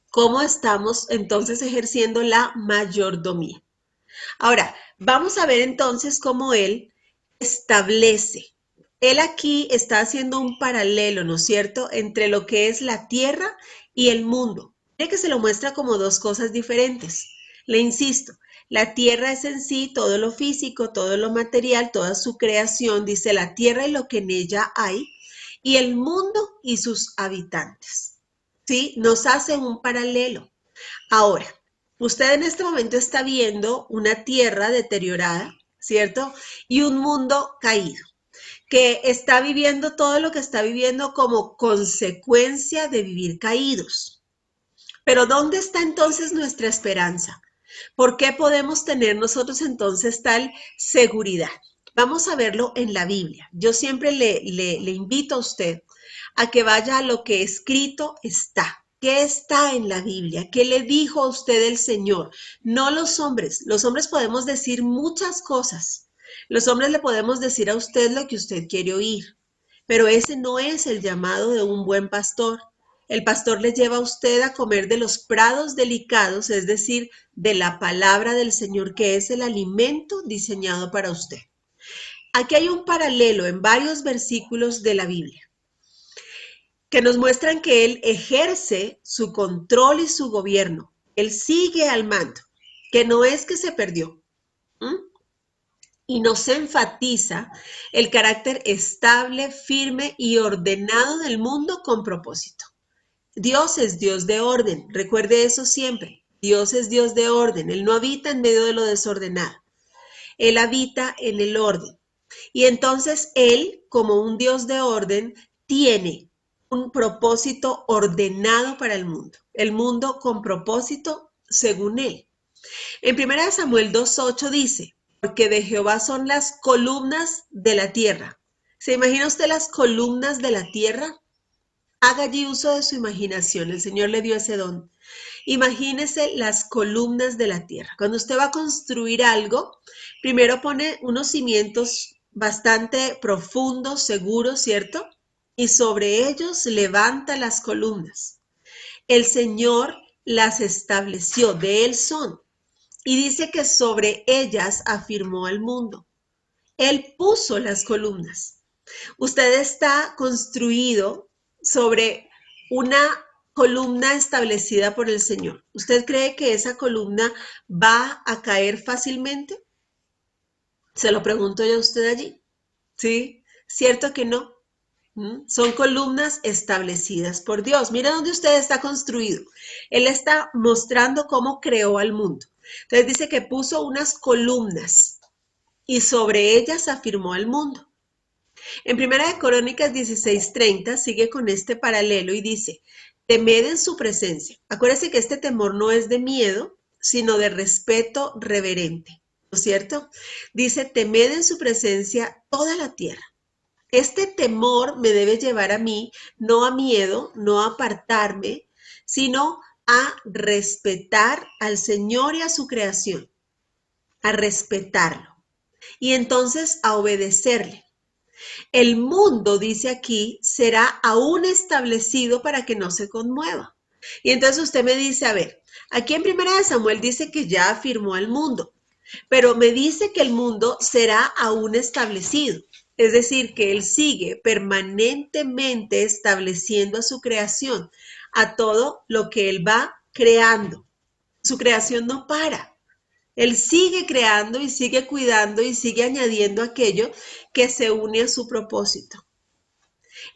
¿Cómo estamos entonces ejerciendo la mayordomía? Ahora, vamos a ver entonces cómo él establece. Él aquí está haciendo un paralelo, ¿no es cierto?, entre lo que es la tierra y el mundo. Mire que se lo muestra como dos cosas diferentes. Le insisto, la tierra es en sí todo lo físico, todo lo material, toda su creación, dice la tierra y lo que en ella hay, y el mundo y sus habitantes. ¿Sí? Nos hace un paralelo. Ahora, usted en este momento está viendo una tierra deteriorada, ¿cierto? Y un mundo caído, que está viviendo todo lo que está viviendo como consecuencia de vivir caídos. Pero ¿dónde está entonces nuestra esperanza? ¿Por qué podemos tener nosotros entonces tal seguridad? Vamos a verlo en la Biblia. Yo siempre le invito a usted a que vaya a lo que escrito está. ¿Qué está en la Biblia? ¿Qué le dijo a usted el Señor? No los hombres. Los hombres podemos decir muchas cosas. Los hombres le podemos decir a usted lo que usted quiere oír. Pero ese no es el llamado de un buen pastor. El pastor le lleva a usted a comer de los prados delicados, es decir, de la palabra del Señor, que es el alimento diseñado para usted. Aquí hay un paralelo en varios versículos de la Biblia que nos muestran que Él ejerce su control y su gobierno. Él sigue al mando, que no es que se perdió. Y nos enfatiza el carácter estable, firme y ordenado del mundo con propósito. Dios es Dios de orden, recuerde eso siempre. Dios es Dios de orden, Él no habita en medio de lo desordenado, Él habita en el orden. Y entonces Él, como un Dios de orden, tiene un propósito ordenado para el mundo con propósito según Él. En 1 Samuel 2:8 dice, porque de Jehová son las columnas de la tierra. ¿Se imagina usted las columnas de la tierra? Haga allí uso de su imaginación, el Señor le dio ese don. Imagínese las columnas de la tierra. Cuando usted va a construir algo, primero pone unos cimientos bastante profundos, seguros, ¿cierto? Y sobre ellos levanta las columnas. El Señor las estableció, de Él son. Y dice que sobre ellas afirmó al mundo. Él puso las columnas. Usted está construido sobre una columna establecida por el Señor. ¿Usted cree que esa columna va a caer fácilmente? Se lo pregunto yo a usted allí. ¿Sí? ¿Cierto que no? Son columnas establecidas por Dios. Mira dónde usted está construido. Él está mostrando cómo creó al mundo. Entonces dice que puso unas columnas y sobre ellas afirmó al mundo. En 1 Crónicas 16:30 sigue con este paralelo y dice, temed en su presencia. Acuérdese que este temor no es de miedo, sino de respeto reverente, ¿no es cierto? Dice, temed en su presencia toda la tierra. Este temor me debe llevar a mí, no a miedo, no a apartarme, sino a respetar al Señor y a su creación, a respetarlo y entonces a obedecerle. El mundo, dice aquí, será aún establecido para que no se conmueva. Y entonces usted me dice, a ver, aquí en 1 Samuel dice que ya afirmó al mundo, pero me dice que el mundo será aún establecido. Es decir, que Él sigue permanentemente estableciendo a su creación, a todo lo que Él va creando. Su creación no para. Él sigue creando y sigue cuidando y sigue añadiendo aquello que se une a su propósito.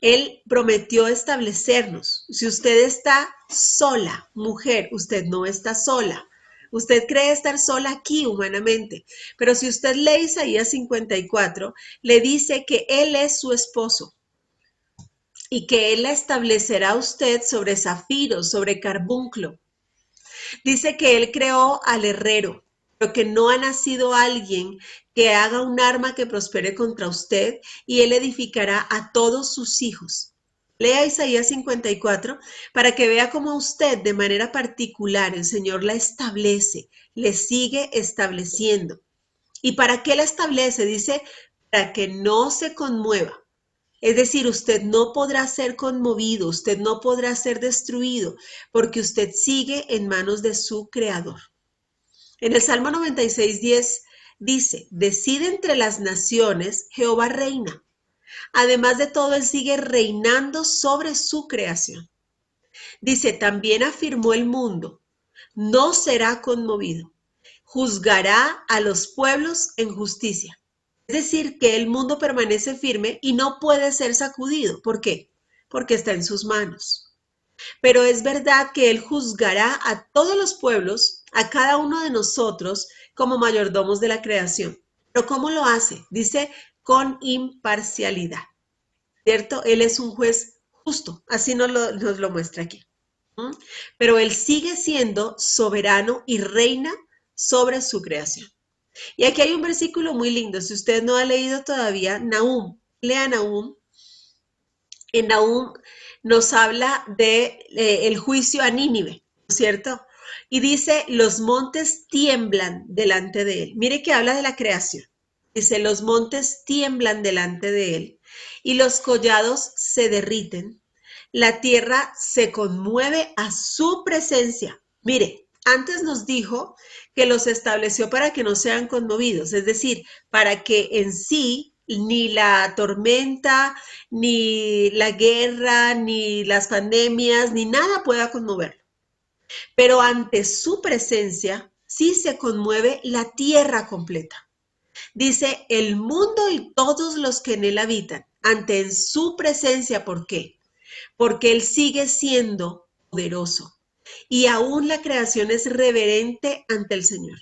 Él prometió establecernos. Si usted está sola, mujer, usted no está sola. Usted cree estar sola aquí humanamente, pero si usted lee Isaías 54, le dice que Él es su esposo y que Él la establecerá a usted sobre zafiros, sobre carbunclo. Dice que Él creó al herrero, pero que no ha nacido alguien que haga un arma que prospere contra usted y Él edificará a todos sus hijos. Lea Isaías 54 para que vea cómo usted de manera particular el Señor la establece, le sigue estableciendo. ¿Y para qué la establece? Dice, para que no se conmueva. Es decir, usted no podrá ser conmovido, usted no podrá ser destruido, porque usted sigue en manos de su Creador. En el Salmo 96:10 dice, decide entre las naciones, Jehová reina. Además de todo, Él sigue reinando sobre su creación. Dice, también afirmó el mundo, no será conmovido, juzgará a los pueblos en justicia. Es decir, que el mundo permanece firme y no puede ser sacudido. ¿Por qué? Porque está en sus manos. Pero es verdad que Él juzgará a todos los pueblos, a cada uno de nosotros, como mayordomos de la creación. ¿Pero cómo lo hace? Dice, con imparcialidad. ¿Cierto? Él es un juez justo, así nos lo muestra aquí. Pero Él sigue siendo soberano y reina sobre su creación. Y aquí hay un versículo muy lindo, si usted no ha leído todavía, Nahum, lea Nahum. En Nahum nos habla de el juicio a Nínive, ¿no es cierto? Y dice, los montes tiemblan delante de él. Mire que habla de la creación. Dice, los montes tiemblan delante de él y los collados se derriten. La tierra se conmueve a su presencia. Mire, antes nos dijo que los estableció para que no sean conmovidos, es decir, para que en sí ni la tormenta, ni la guerra, ni las pandemias, ni nada pueda conmoverlo. Pero ante su presencia sí se conmueve la tierra completa. Dice, el mundo y todos los que en él habitan, ante su presencia, ¿por qué? Porque Él sigue siendo poderoso y aún la creación es reverente ante el Señor.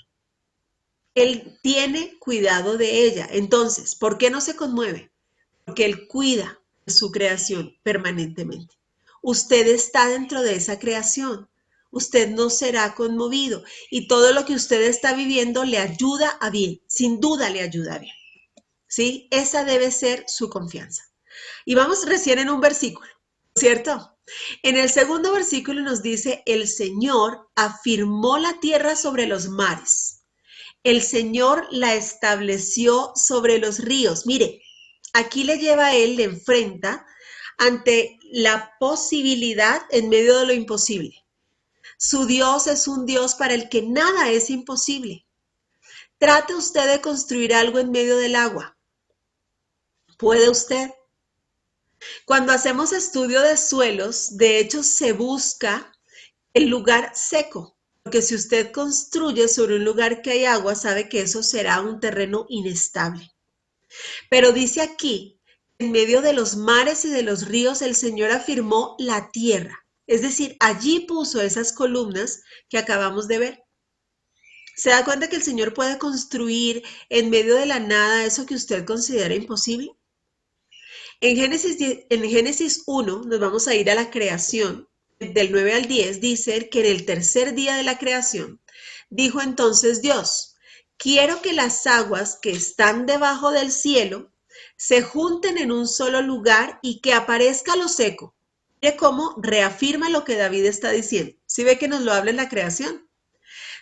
Él tiene cuidado de ella. Entonces, ¿por qué no se conmueve? Porque Él cuida de su creación permanentemente. Usted está dentro de esa creación. Usted no será conmovido y todo lo que usted está viviendo le ayuda a bien. Sin duda le ayuda a bien. ¿Sí? Esa debe ser su confianza. Y vamos recién en un versículo, ¿cierto? En el segundo versículo nos dice, el Señor afirmó la tierra sobre los mares. El Señor la estableció sobre los ríos. Mire, aquí le lleva a él, le enfrenta ante la posibilidad en medio de lo imposible. Su Dios es un Dios para el que nada es imposible. Trate usted de construir algo en medio del agua. ¿Puede usted? Cuando hacemos estudio de suelos, de hecho se busca el lugar seco, porque si usted construye sobre un lugar que hay agua, sabe que eso será un terreno inestable. Pero dice aquí, en medio de los mares y de los ríos, el Señor afirmó la tierra. Es decir, allí puso esas columnas que acabamos de ver. ¿Se da cuenta que el Señor puede construir en medio de la nada eso que usted considera imposible? En Génesis 1 nos vamos a ir a la creación, del 9 al 10, dice que en el tercer día de la creación, dijo entonces Dios, quiero que las aguas que están debajo del cielo se junten en un solo lugar y que aparezca lo seco. Mire cómo reafirma lo que David está diciendo. ¿Sí ve que nos lo habla en la creación?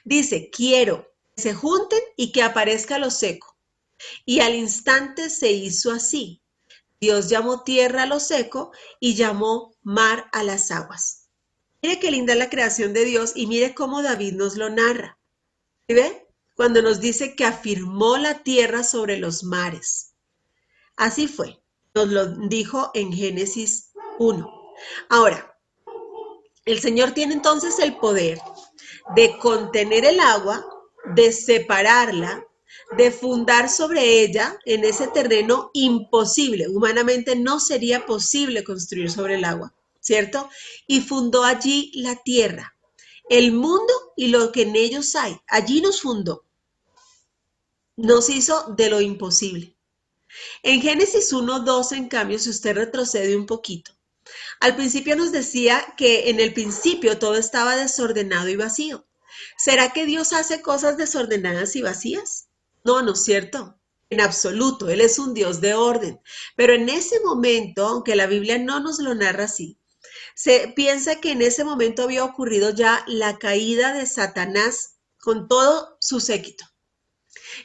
Dice, quiero que se junten y que aparezca lo seco. Y al instante se hizo así. Dios llamó tierra a lo seco y llamó mar a las aguas. Mire qué linda es la creación de Dios y mire cómo David nos lo narra. ¿Sí ve? Cuando nos dice que afirmó la tierra sobre los mares. Así fue. Nos lo dijo en Génesis 1. Ahora, el Señor tiene entonces el poder de contener el agua, de separarla, de fundar sobre ella, en ese terreno imposible. Humanamente no sería posible construir sobre el agua, ¿cierto? Y fundó allí la tierra, el mundo y lo que en ellos hay. Allí nos fundó. Nos hizo de lo imposible. En Génesis 1:2, en cambio, si usted retrocede un poquito, al principio nos decía que en el principio todo estaba desordenado y vacío. ¿Será que Dios hace cosas desordenadas y vacías? No, no es cierto. En absoluto, Él es un Dios de orden. Pero en ese momento, aunque la Biblia no nos lo narra así, se piensa que en ese momento había ocurrido ya la caída de Satanás con todo su séquito.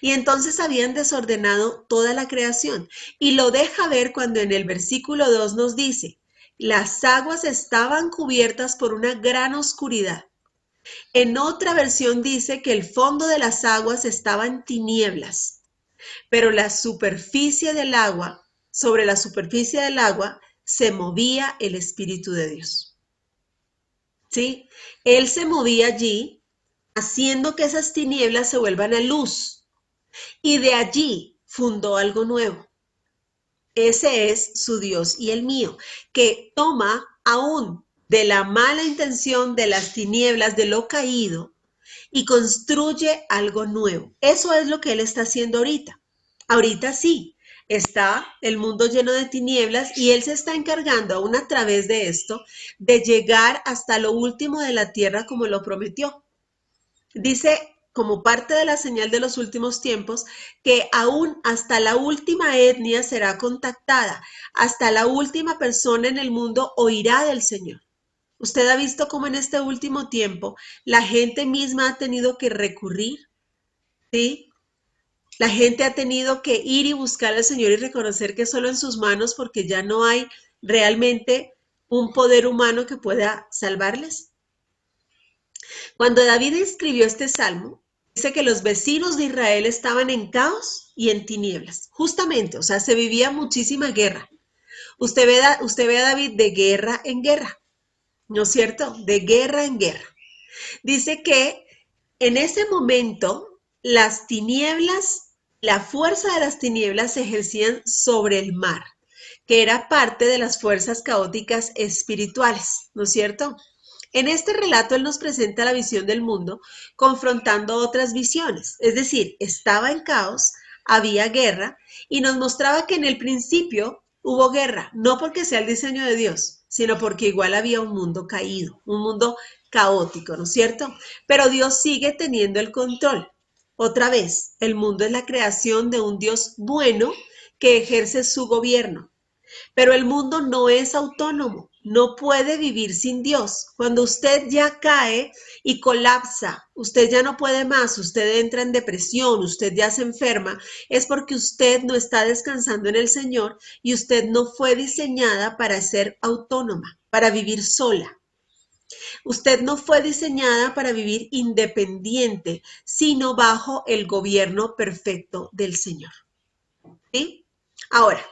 Y entonces habían desordenado toda la creación. Y lo deja ver cuando en el versículo 2 nos dice, las aguas estaban cubiertas por una gran oscuridad. En otra versión dice que el fondo de las aguas estaba en tinieblas, pero la superficie del agua, sobre la superficie del agua, se movía el Espíritu de Dios. ¿Sí? Él se movía allí, haciendo que esas tinieblas se vuelvan a luz. Y de allí fundó algo nuevo. Ese es su Dios y el mío, que toma aún de la mala intención, de las tinieblas, de lo caído, y construye algo nuevo. Eso es lo que Él está haciendo ahorita. Ahorita sí, está el mundo lleno de tinieblas y Él se está encargando aún a través de esto de llegar hasta lo último de la tierra como lo prometió. Dice, como parte de la señal de los últimos tiempos, que aún hasta la última etnia será contactada, hasta la última persona en el mundo oirá del Señor. Usted ha visto cómo en este último tiempo la gente misma ha tenido que recurrir, ¿sí? La gente ha tenido que ir y buscar al Señor y reconocer que solo en sus manos, porque ya no hay realmente un poder humano que pueda salvarles. Cuando David escribió este salmo, dice que los vecinos de Israel estaban en caos y en tinieblas, justamente, o sea, se vivía muchísima guerra. Usted ve a David de guerra en guerra, ¿no es cierto? De guerra en guerra. Dice que en ese momento las tinieblas, la fuerza de las tinieblas se ejercían sobre el mar, que era parte de las fuerzas caóticas espirituales, ¿no es cierto? En este relato él nos presenta la visión del mundo confrontando otras visiones, es decir, estaba en caos, había guerra y nos mostraba que en el principio hubo guerra, no porque sea el diseño de Dios, sino porque igual había un mundo caído, un mundo caótico, ¿no es cierto? Pero Dios sigue teniendo el control. Otra vez, el mundo es la creación de un Dios bueno que ejerce su gobierno. Pero el mundo no es autónomo, no puede vivir sin Dios. Cuando usted ya cae y colapsa, usted ya no puede más, usted entra en depresión, usted ya se enferma, es porque usted no está descansando en el Señor y usted no fue diseñada para ser autónoma, para vivir sola. Usted no fue diseñada para vivir independiente, sino bajo el gobierno perfecto del Señor. ¿Sí? Ahora,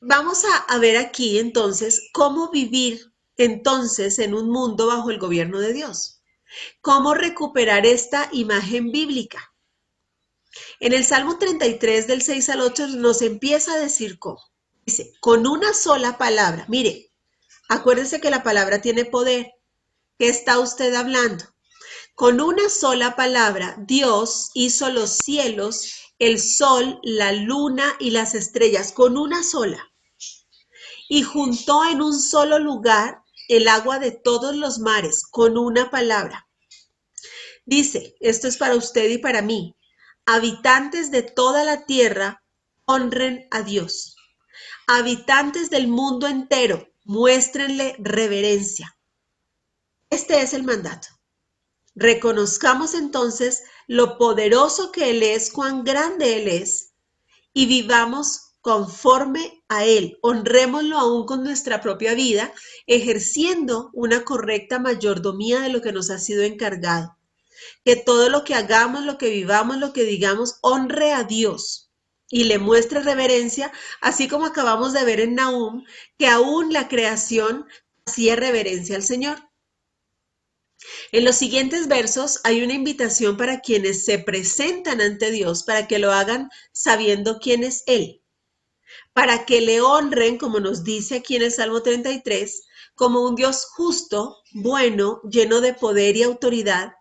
vamos a ver aquí entonces cómo vivir entonces en un mundo bajo el gobierno de Dios. ¿Cómo recuperar esta imagen bíblica? En el Salmo 33 del 6 al 8 nos empieza a decir cómo. Dice, con una sola palabra, mire, acuérdese que la palabra tiene poder. ¿Qué está usted hablando? Con una sola palabra, Dios hizo los cielos, el sol, la luna y las estrellas, con una sola. Y juntó en un solo lugar el agua de todos los mares, con una palabra. Dice, esto es para usted y para mí, habitantes de toda la tierra, honren a Dios. Habitantes del mundo entero, muéstrenle reverencia. Este es el mandato. Reconozcamos entonces lo poderoso que Él es, cuán grande Él es, y vivamos conforme a Él. Honrémoslo aún con nuestra propia vida, ejerciendo una correcta mayordomía de lo que nos ha sido encargado. Que todo lo que hagamos, lo que vivamos, lo que digamos, honre a Dios y le muestre reverencia, así como acabamos de ver en Nahum, que aún la creación hacía reverencia al Señor. En los siguientes versos hay una invitación para quienes se presentan ante Dios para que lo hagan sabiendo quién es Él, para que le honren, como nos dice aquí en el Salmo 33, como un Dios justo, bueno, lleno de poder y autoridad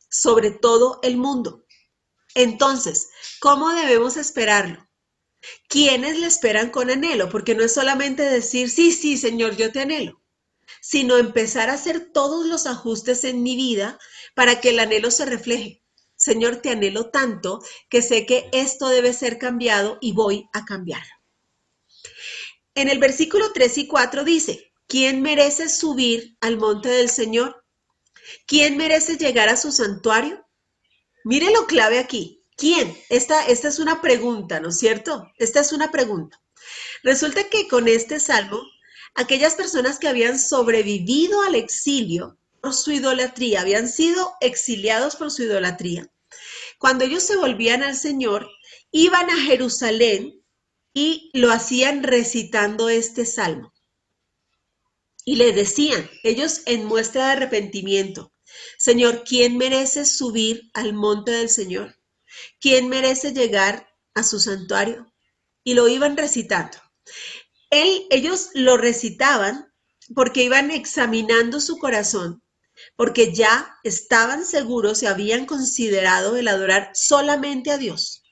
sobre todo el mundo. Entonces, ¿cómo debemos esperarlo? ¿Quiénes le esperan con anhelo? Porque no es solamente decir, sí, sí, Señor, yo te anhelo, sino empezar a hacer todos los ajustes en mi vida para que el anhelo se refleje. Señor, te anhelo tanto que sé que esto debe ser cambiado y voy a cambiar. En el versículo 3 y 4 dice, ¿quién merece subir al monte del Señor? ¿Quién merece llegar a su santuario? Mire lo clave aquí. ¿Quién? Esta es una pregunta, ¿no es cierto? Esta es una pregunta. Resulta que con este salmo, aquellas personas que habían sobrevivido al exilio por su idolatría, habían sido exiliados por su idolatría, cuando ellos se volvían al Señor, iban a Jerusalén y lo hacían recitando este salmo. Y le decían, ellos en muestra de arrepentimiento, Señor, ¿quién merece subir al monte del Señor? ¿Quién merece llegar a su santuario? Y lo iban recitando. Ellos lo recitaban porque iban examinando su corazón, porque ya estaban seguros y habían considerado el adorar solamente a Dios,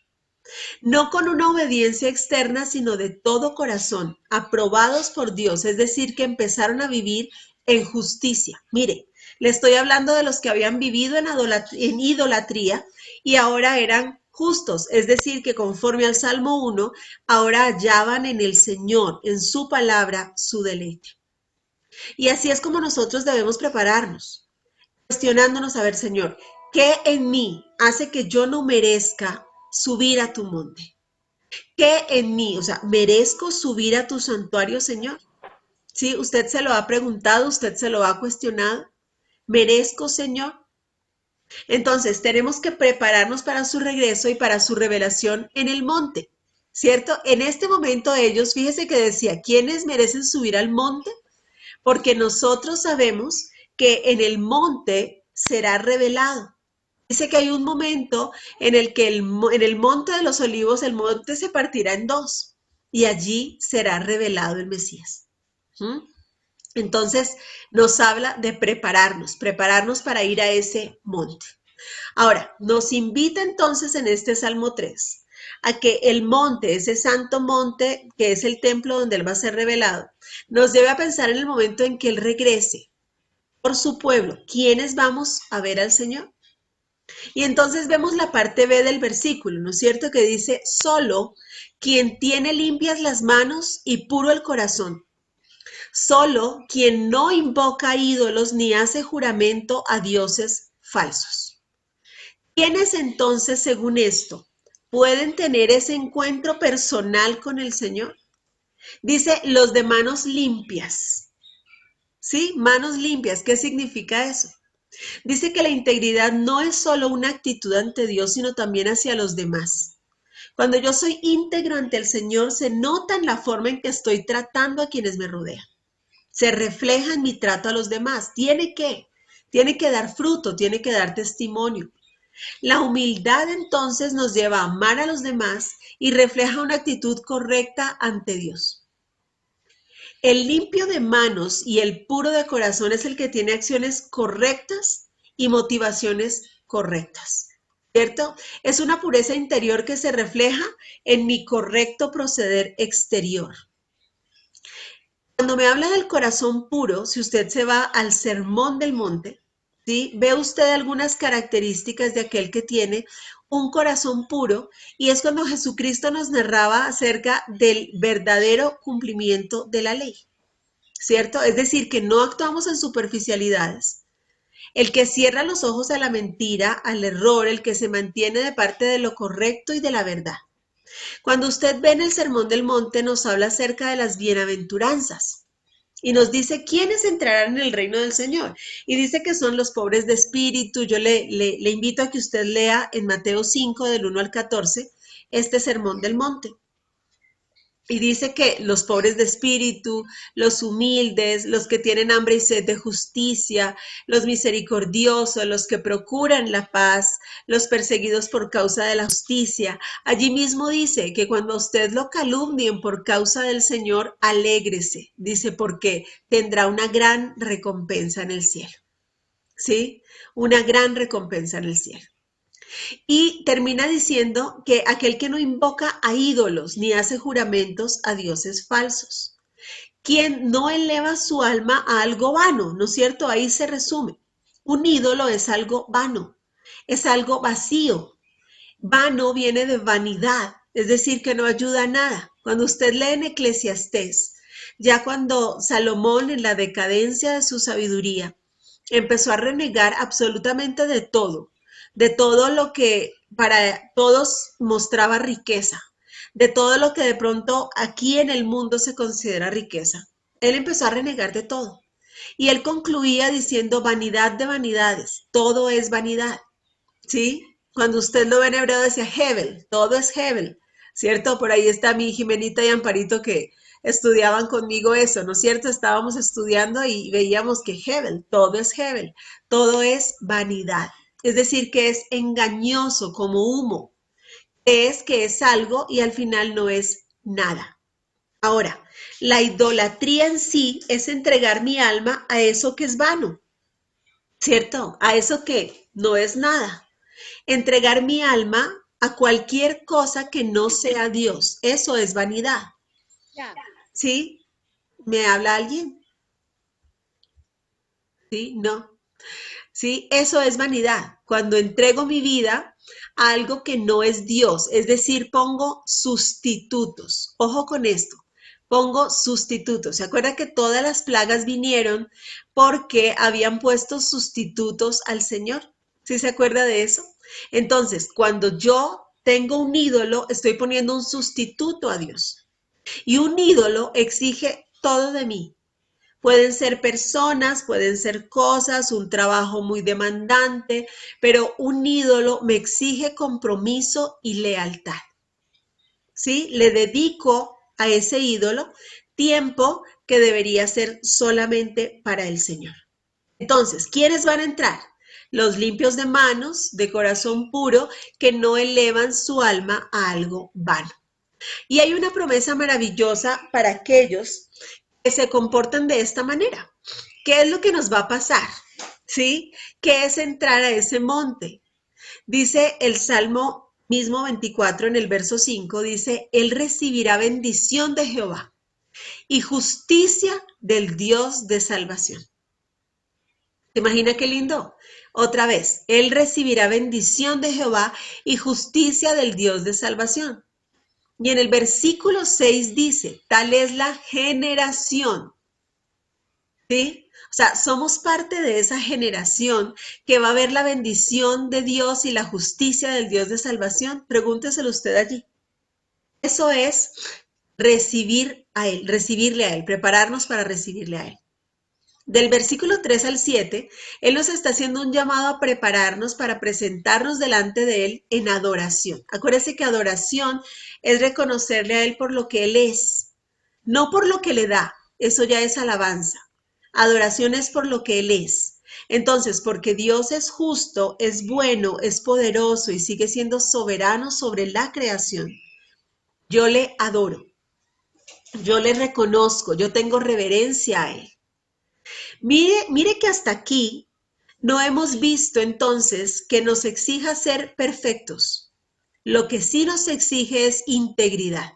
no con una obediencia externa, sino de todo corazón, aprobados por Dios, es decir, que empezaron a vivir en justicia. Mire, le estoy hablando de los que habían vivido en idolatría y ahora eran justos, es decir, que conforme al Salmo 1, ahora hallaban en el Señor, en su palabra, su deleite. Y así es como nosotros debemos prepararnos, cuestionándonos a ver, Señor, ¿qué en mí hace que yo no merezca subir a tu monte? ¿Qué en mí? O sea, ¿merezco subir a tu santuario, Señor? ¿Sí? ¿Usted se lo ha preguntado? ¿Usted se lo ha cuestionado? ¿Merezco, Señor? Entonces, tenemos que prepararnos para su regreso y para su revelación en el monte, ¿cierto? En este momento ellos, fíjese que decía, ¿quiénes merecen subir al monte? Porque nosotros sabemos que en el monte será revelado. Dice que hay un momento en el que en el monte de los olivos el monte se partirá en dos y allí será revelado el Mesías. ¿Mm? Entonces nos habla de prepararnos para ir a ese monte. Ahora, nos invita entonces en este Salmo 3 a que el monte, ese santo monte que es el templo donde Él va a ser revelado, nos debe a pensar en el momento en que Él regrese por su pueblo. ¿Quiénes vamos a ver al Señor? Y entonces vemos la parte B del versículo, ¿no es cierto? Que dice, solo quien tiene limpias las manos y puro el corazón, solo quien no invoca ídolos ni hace juramento a dioses falsos. ¿Quiénes entonces, según esto, pueden tener ese encuentro personal con el Señor? Dice, los de manos limpias. ¿Sí? Manos limpias. ¿Qué significa eso? Dice que la integridad no es solo una actitud ante Dios, sino también hacia los demás. Cuando yo soy íntegro ante el Señor, se nota en la forma en que estoy tratando a quienes me rodean. Se refleja en mi trato a los demás. Tiene que dar fruto, tiene que dar testimonio. La humildad entonces nos lleva a amar a los demás y refleja una actitud correcta ante Dios. El limpio de manos y el puro de corazón es el que tiene acciones correctas y motivaciones correctas, ¿cierto? Es una pureza interior que se refleja en mi correcto proceder exterior. Cuando me habla del corazón puro, si usted se va al Sermón del Monte, ¿sí? Ve usted algunas características de aquel que tiene un corazón puro y es cuando Jesucristo nos narraba acerca del verdadero cumplimiento de la ley, ¿cierto? Es decir, que no actuamos en superficialidades. El que cierra los ojos a la mentira, al error, el que se mantiene de parte de lo correcto y de la verdad. Cuando usted ve en el Sermón del Monte nos habla acerca de las bienaventuranzas y nos dice quiénes entrarán en el reino del Señor. Y dice que son los pobres de espíritu. Yo le invito a que usted lea en Mateo 5 del 1 al 14 este Sermón del Monte. Y dice que los pobres de espíritu, los humildes, los que tienen hambre y sed de justicia, los misericordiosos, los que procuran la paz, los perseguidos por causa de la justicia. Allí mismo dice que cuando usted lo calumnien por causa del Señor, alégrese. Dice, porque tendrá una gran recompensa en el cielo. ¿Sí? Una gran recompensa en el cielo. Y termina diciendo que aquel que no invoca a ídolos ni hace juramentos a dioses falsos, quien no eleva su alma a algo vano, ¿no es cierto? Ahí se resume. Un ídolo es algo vano, es algo vacío. Vano viene de vanidad, es decir, que no ayuda a nada. Cuando usted lee en Eclesiastés, ya cuando Salomón en la decadencia de su sabiduría empezó a renegar absolutamente de todo lo que para todos mostraba riqueza, de todo lo que de pronto aquí en el mundo se considera riqueza. Él empezó a renegar de todo. Y él concluía diciendo, vanidad de vanidades, todo es vanidad, ¿sí? Cuando usted lo ve en hebreo decía Hebel, todo es Hebel, ¿cierto? Por ahí está mi Jimenita y Amparito que estudiaban conmigo eso, ¿no es cierto? Estábamos estudiando y veíamos que Hebel, todo es vanidad. Es decir, que es engañoso como humo, es que es algo y al final no es nada. Ahora, la idolatría en sí es entregar mi alma a eso que es vano, ¿cierto? A eso que no es nada. Entregar mi alma a cualquier cosa que no sea Dios. Eso es vanidad. ¿Sí? ¿Me habla alguien? ¿Sí? No. ¿Sí? Eso es vanidad. Cuando entrego mi vida a algo que no es Dios, es decir, pongo sustitutos. Ojo con esto. Pongo sustitutos. ¿Se acuerda que todas las plagas vinieron porque habían puesto sustitutos al Señor? ¿Sí se acuerda de eso? Entonces, cuando yo tengo un ídolo, estoy poniendo un sustituto a Dios. Y un ídolo exige todo de mí. Pueden ser personas, pueden ser cosas, un trabajo muy demandante, pero un ídolo me exige compromiso y lealtad. ¿Sí? Le dedico a ese ídolo tiempo que debería ser solamente para el Señor. Entonces, ¿quiénes van a entrar? Los limpios de manos, de corazón puro, que no elevan su alma a algo vano. Y hay una promesa maravillosa para aquellos que se comportan de esta manera. ¿Qué es lo que nos va a pasar? ¿Sí? ¿Qué es entrar a ese monte? Dice el Salmo mismo 24 en el verso 5, dice, Él recibirá bendición de Jehová y justicia del Dios de salvación. ¿Te imaginas qué lindo? Otra vez, Él recibirá bendición de Jehová y justicia del Dios de salvación. Y en el versículo 6 dice, tal es la generación. ¿Sí? O sea, somos parte de esa generación que va a ver la bendición de Dios y la justicia del Dios de salvación. Pregúnteselo usted allí. Eso es recibir a Él, recibirle a Él, prepararnos para recibirle a Él. Del versículo 3 al 7, Él nos está haciendo un llamado a prepararnos para presentarnos delante de Él en adoración. Acuérdese que adoración es reconocerle a Él por lo que Él es, no por lo que le da. Eso ya es alabanza. Adoración es por lo que Él es. Entonces, porque Dios es justo, es bueno, es poderoso y sigue siendo soberano sobre la creación, yo le adoro, yo le reconozco, yo tengo reverencia a Él. Mire que hasta aquí no hemos visto entonces que nos exija ser perfectos. Lo que sí nos exige es integridad.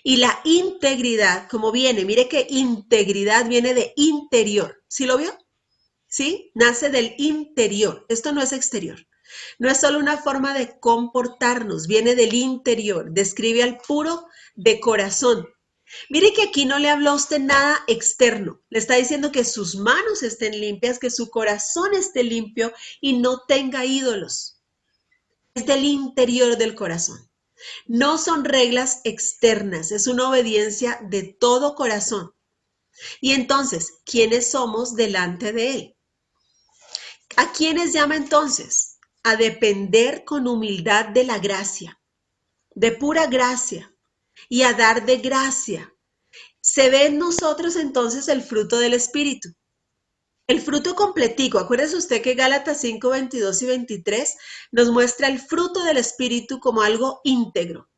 Y la integridad, como viene, mire que integridad viene de interior. ¿Sí lo vio? ¿Sí? Nace del interior. Esto no es exterior. No es solo una forma de comportarnos, viene del interior. Describe al puro de corazón. Mire que aquí no le habló a usted nada externo. Le está diciendo que sus manos estén limpias, que su corazón esté limpio y no tenga ídolos. Es del interior del corazón. No son reglas externas, es una obediencia de todo corazón. Y entonces, ¿quiénes somos delante de Él? ¿A quiénes llama entonces? A depender con humildad de la gracia, de pura gracia. y a dar de gracia. Se ve en nosotros entonces el fruto del Espíritu. El fruto completico, acuérdese usted que Gálatas 5, 22 y 23 nos muestra el fruto del Espíritu como algo íntegro.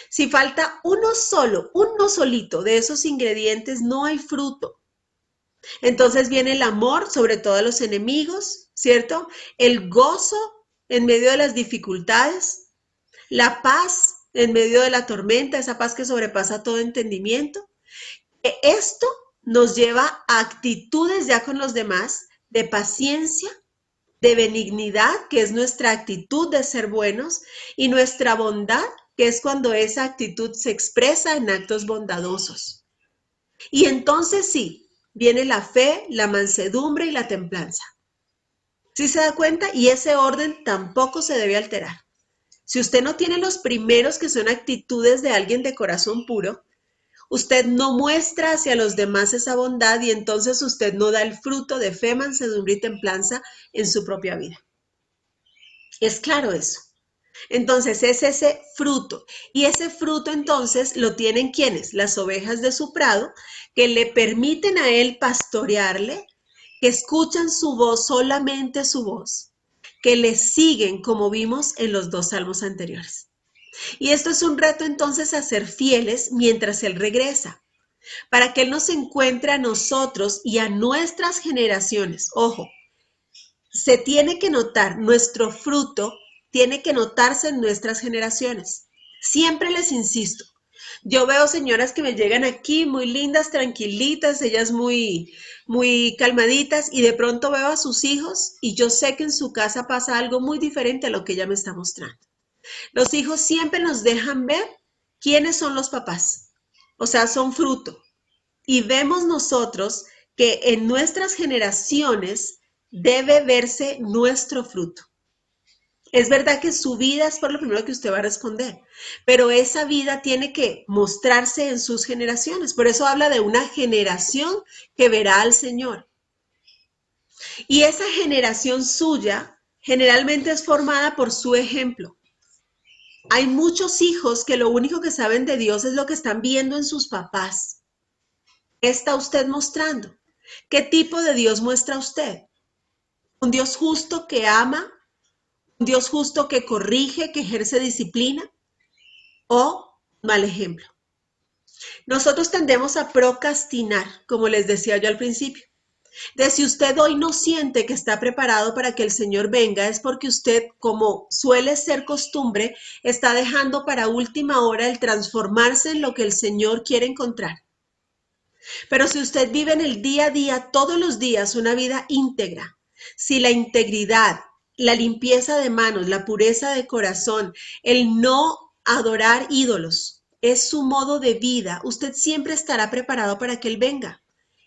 Si falta uno solito de esos ingredientes, no hay fruto. Entonces viene el amor sobre todo a los enemigos, ¿cierto? El gozo en medio de las dificultades, la paz en medio de la tormenta, esa paz que sobrepasa todo entendimiento. Esto nos lleva a actitudes ya con los demás de paciencia, de benignidad, que es nuestra actitud de ser buenos, y nuestra bondad, que es cuando esa actitud se expresa en actos bondadosos. Y entonces sí, viene la fe, la mansedumbre y la templanza. ¿Sí se da cuenta? Y ese orden tampoco se debe alterar. Si usted no tiene los primeros, que son actitudes de alguien de corazón puro, usted no muestra hacia los demás esa bondad y entonces usted no da el fruto de fe, mansedumbre y templanza en su propia vida. Es claro eso. Entonces es ese fruto. Y ese fruto entonces lo tienen ¿quiénes? Las ovejas de su prado, que le permiten a él pastorearle, que escuchan su voz, solamente su voz, que le siguen como vimos en los 2 salmos anteriores. Y esto es un reto entonces a ser fieles mientras Él regresa, para que Él nos encuentre a nosotros y a nuestras generaciones. Ojo, se tiene que notar, nuestro fruto tiene que notarse en nuestras generaciones. Siempre les insisto, yo veo señoras que me llegan aquí muy lindas, tranquilitas, ellas muy calmaditas, y de pronto veo a sus hijos y yo sé que en su casa pasa algo muy diferente a lo que ella me está mostrando. Los hijos siempre nos dejan ver quiénes son los papás, o sea, son fruto. Y vemos nosotros que en nuestras generaciones debe verse nuestro fruto. Es verdad que su vida es por lo primero que usted va a responder, pero esa vida tiene que mostrarse en sus generaciones. Por eso habla de una generación que verá al Señor. Y esa generación suya generalmente es formada por su ejemplo. Hay muchos hijos que lo único que saben de Dios es lo que están viendo en sus papás. ¿Qué está usted mostrando? ¿Qué tipo de Dios muestra usted? ¿Un Dios justo que ama? ¿Un Dios justo que corrige, que ejerce disciplina? ¿O un mal ejemplo? Nosotros tendemos a procrastinar, como les decía yo al principio. De si usted hoy no siente que está preparado para que el Señor venga, es porque usted, como suele ser costumbre, está dejando para última hora el transformarse en lo que el Señor quiere encontrar. Pero si usted vive en el día a día, todos los días, una vida íntegra, si la integridad, la limpieza de manos, la pureza de corazón, el no adorar ídolos, es su modo de vida, usted siempre estará preparado para que Él venga.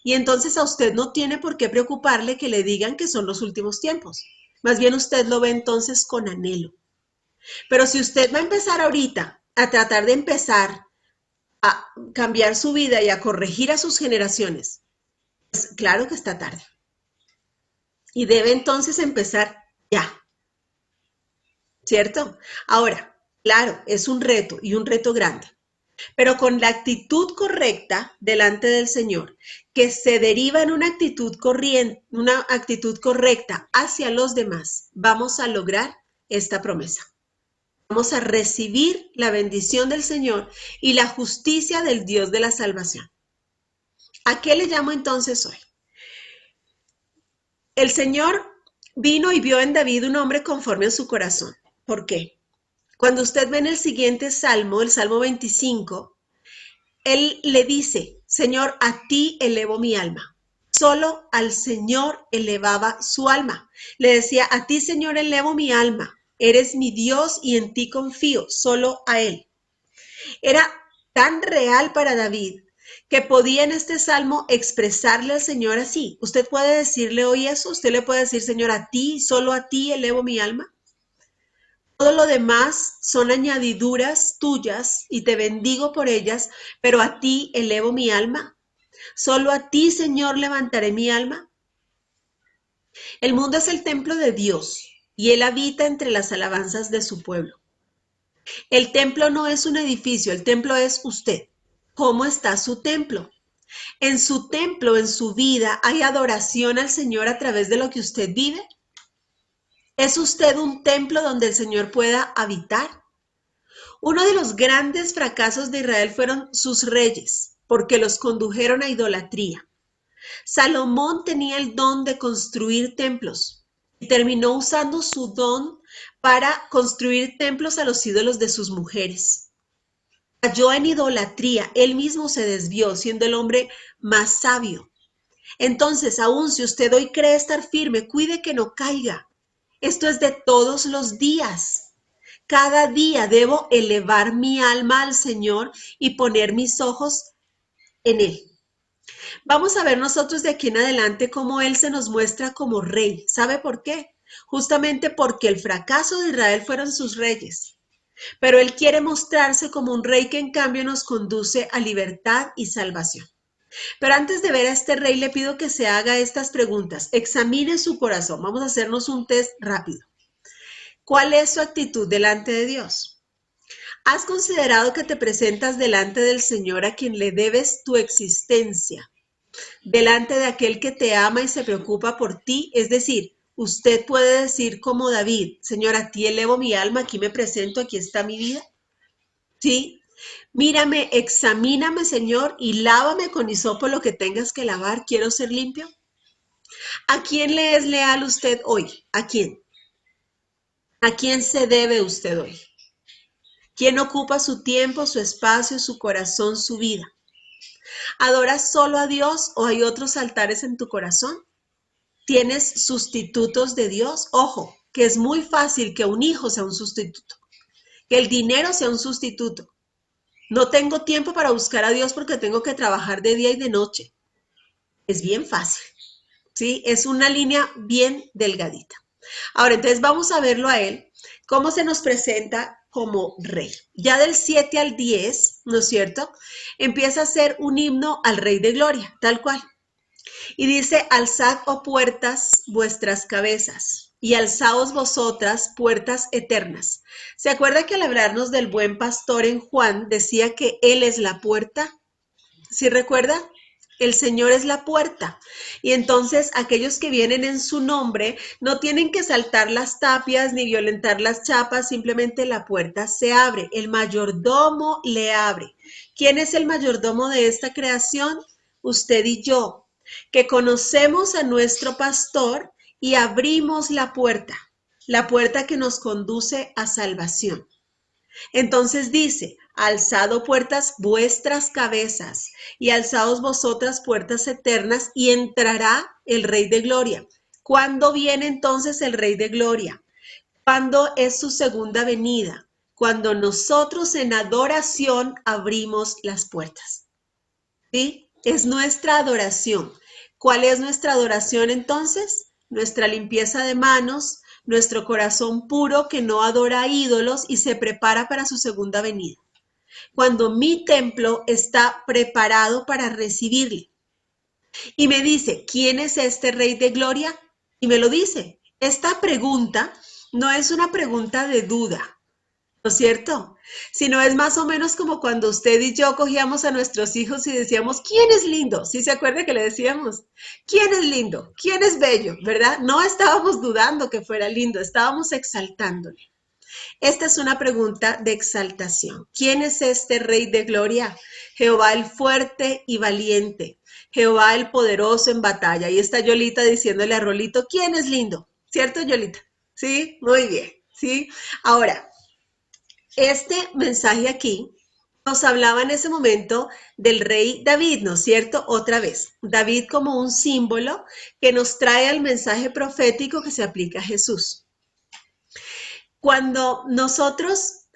Y entonces a usted no tiene por qué preocuparle que le digan que son los últimos tiempos. Más bien usted lo ve entonces con anhelo. Pero si usted va a empezar ahorita a tratar de empezar a cambiar su vida y a corregir a sus generaciones, pues claro que está tarde. Y debe entonces empezar ya, ¿cierto? Ahora, claro, es un reto y un reto grande, pero con la actitud correcta delante del Señor, que se deriva en una actitud correcta hacia los demás, vamos a lograr esta promesa. Vamos a recibir la bendición del Señor y la justicia del Dios de la salvación. ¿A qué le llamo entonces hoy? El Señor vino y vio en David un hombre conforme a su corazón. ¿Por qué? Cuando usted ve en el siguiente salmo, el Salmo 25, Él le dice, Señor, a ti elevo mi alma. Solo al Señor elevaba su alma. Le decía, a ti, Señor, elevo mi alma. Eres mi Dios y en ti confío, solo a Él. Era tan real para David que podía en este salmo expresarle al Señor así. Usted puede decirle hoy eso, usted le puede decir, Señor, a ti, solo a ti elevo mi alma. Todo lo demás son añadiduras tuyas y te bendigo por ellas, pero a ti elevo mi alma. Solo a ti, Señor, levantaré mi alma. El mundo es el templo de Dios y Él habita entre las alabanzas de su pueblo. El templo no es un edificio, el templo es usted. ¿Cómo está su templo? En su templo, en su vida, ¿hay adoración al Señor a través de lo que usted vive? ¿Es usted un templo donde el Señor pueda habitar? Uno de los grandes fracasos de Israel fueron sus reyes, porque los condujeron a idolatría. Salomón tenía el don de construir templos y terminó usando su don para construir templos a los ídolos de sus mujeres. Cayó en idolatría, él mismo se desvió, siendo el hombre más sabio. Entonces, aun si usted hoy cree estar firme, cuide que no caiga. Esto es de todos los días. Cada día debo elevar mi alma al Señor y poner mis ojos en Él. Vamos a ver nosotros de aquí en adelante cómo Él se nos muestra como rey. ¿Sabe por qué? Justamente porque el fracaso de Israel fueron sus reyes. Pero Él quiere mostrarse como un rey que en cambio nos conduce a libertad y salvación. Pero antes de ver a este rey, le pido que se haga estas preguntas. Examine su corazón. Vamos a hacernos un test rápido. ¿Cuál es su actitud delante de Dios? ¿Has considerado que te presentas delante del Señor a quien le debes tu existencia? Delante de aquel que te ama y se preocupa por ti, es decir, usted puede decir como David, Señor, a ti elevo mi alma, aquí me presento, aquí está mi vida. ¿Sí? Mírame, examíname, Señor, y lávame con hisopo lo que tengas que lavar, quiero ser limpio. ¿A quién le es leal usted hoy? ¿A quién? ¿A quién se debe usted hoy? ¿Quién ocupa su tiempo, su espacio, su corazón, su vida? ¿Adoras solo a Dios o hay otros altares en tu corazón? ¿Tienes sustitutos de Dios? Ojo, que es muy fácil que un hijo sea un sustituto, que el dinero sea un sustituto. No tengo tiempo para buscar a Dios porque tengo que trabajar de día y de noche. Es bien fácil, ¿sí? Es una línea bien delgadita. Ahora, entonces vamos a verlo a él, cómo se nos presenta como rey. Ya del 7 al 10, ¿no es cierto? Empieza a ser un himno al Rey de Gloria, tal cual. Y dice, alzad, oh puertas, vuestras cabezas, y alzaos vosotras, puertas eternas. ¿Se acuerda que al hablarnos del buen pastor en Juan decía que Él es la puerta? ¿Sí recuerda? El Señor es la puerta. Y entonces aquellos que vienen en su nombre no tienen que saltar las tapias ni violentar las chapas, simplemente la puerta se abre. El mayordomo le abre. ¿Quién es el mayordomo de esta creación? Usted y yo, que conocemos a nuestro pastor y abrimos la puerta que nos conduce a salvación. Entonces dice, alzado puertas vuestras cabezas y alzaos vosotras puertas eternas y entrará el Rey de Gloria. ¿Cuándo viene entonces el Rey de Gloria? ¿Cuándo es su segunda venida? Cuando nosotros en adoración abrimos las puertas. ¿Sí? Es nuestra adoración. ¿Cuál es nuestra adoración entonces? Nuestra limpieza de manos, nuestro corazón puro que no adora a ídolos y se prepara para su segunda venida. Cuando mi templo está preparado para recibirle. Y me dice, ¿quién es este Rey de Gloria? Y me lo dice. Esta pregunta no es una pregunta de duda, ¿no es cierto? Sino es más o menos como cuando usted y yo cogíamos a nuestros hijos y decíamos, ¿quién es lindo? ¿Sí se acuerda que le decíamos? ¿Quién es lindo? ¿Quién es bello? ¿Verdad? No estábamos dudando que fuera lindo, estábamos exaltándole. Esta es una pregunta de exaltación. ¿Quién es este Rey de Gloria? Jehová el fuerte y valiente, Jehová el poderoso en batalla. Ahí está Yolita diciéndole a Rolito, ¿quién es lindo? ¿Cierto, Yolita? Sí, muy bien. Sí. Ahora, este mensaje aquí nos hablaba en ese momento del rey David, ¿no es cierto? Otra vez, David como un símbolo que nos trae al mensaje profético que se aplica a Jesús. Cuando nosotros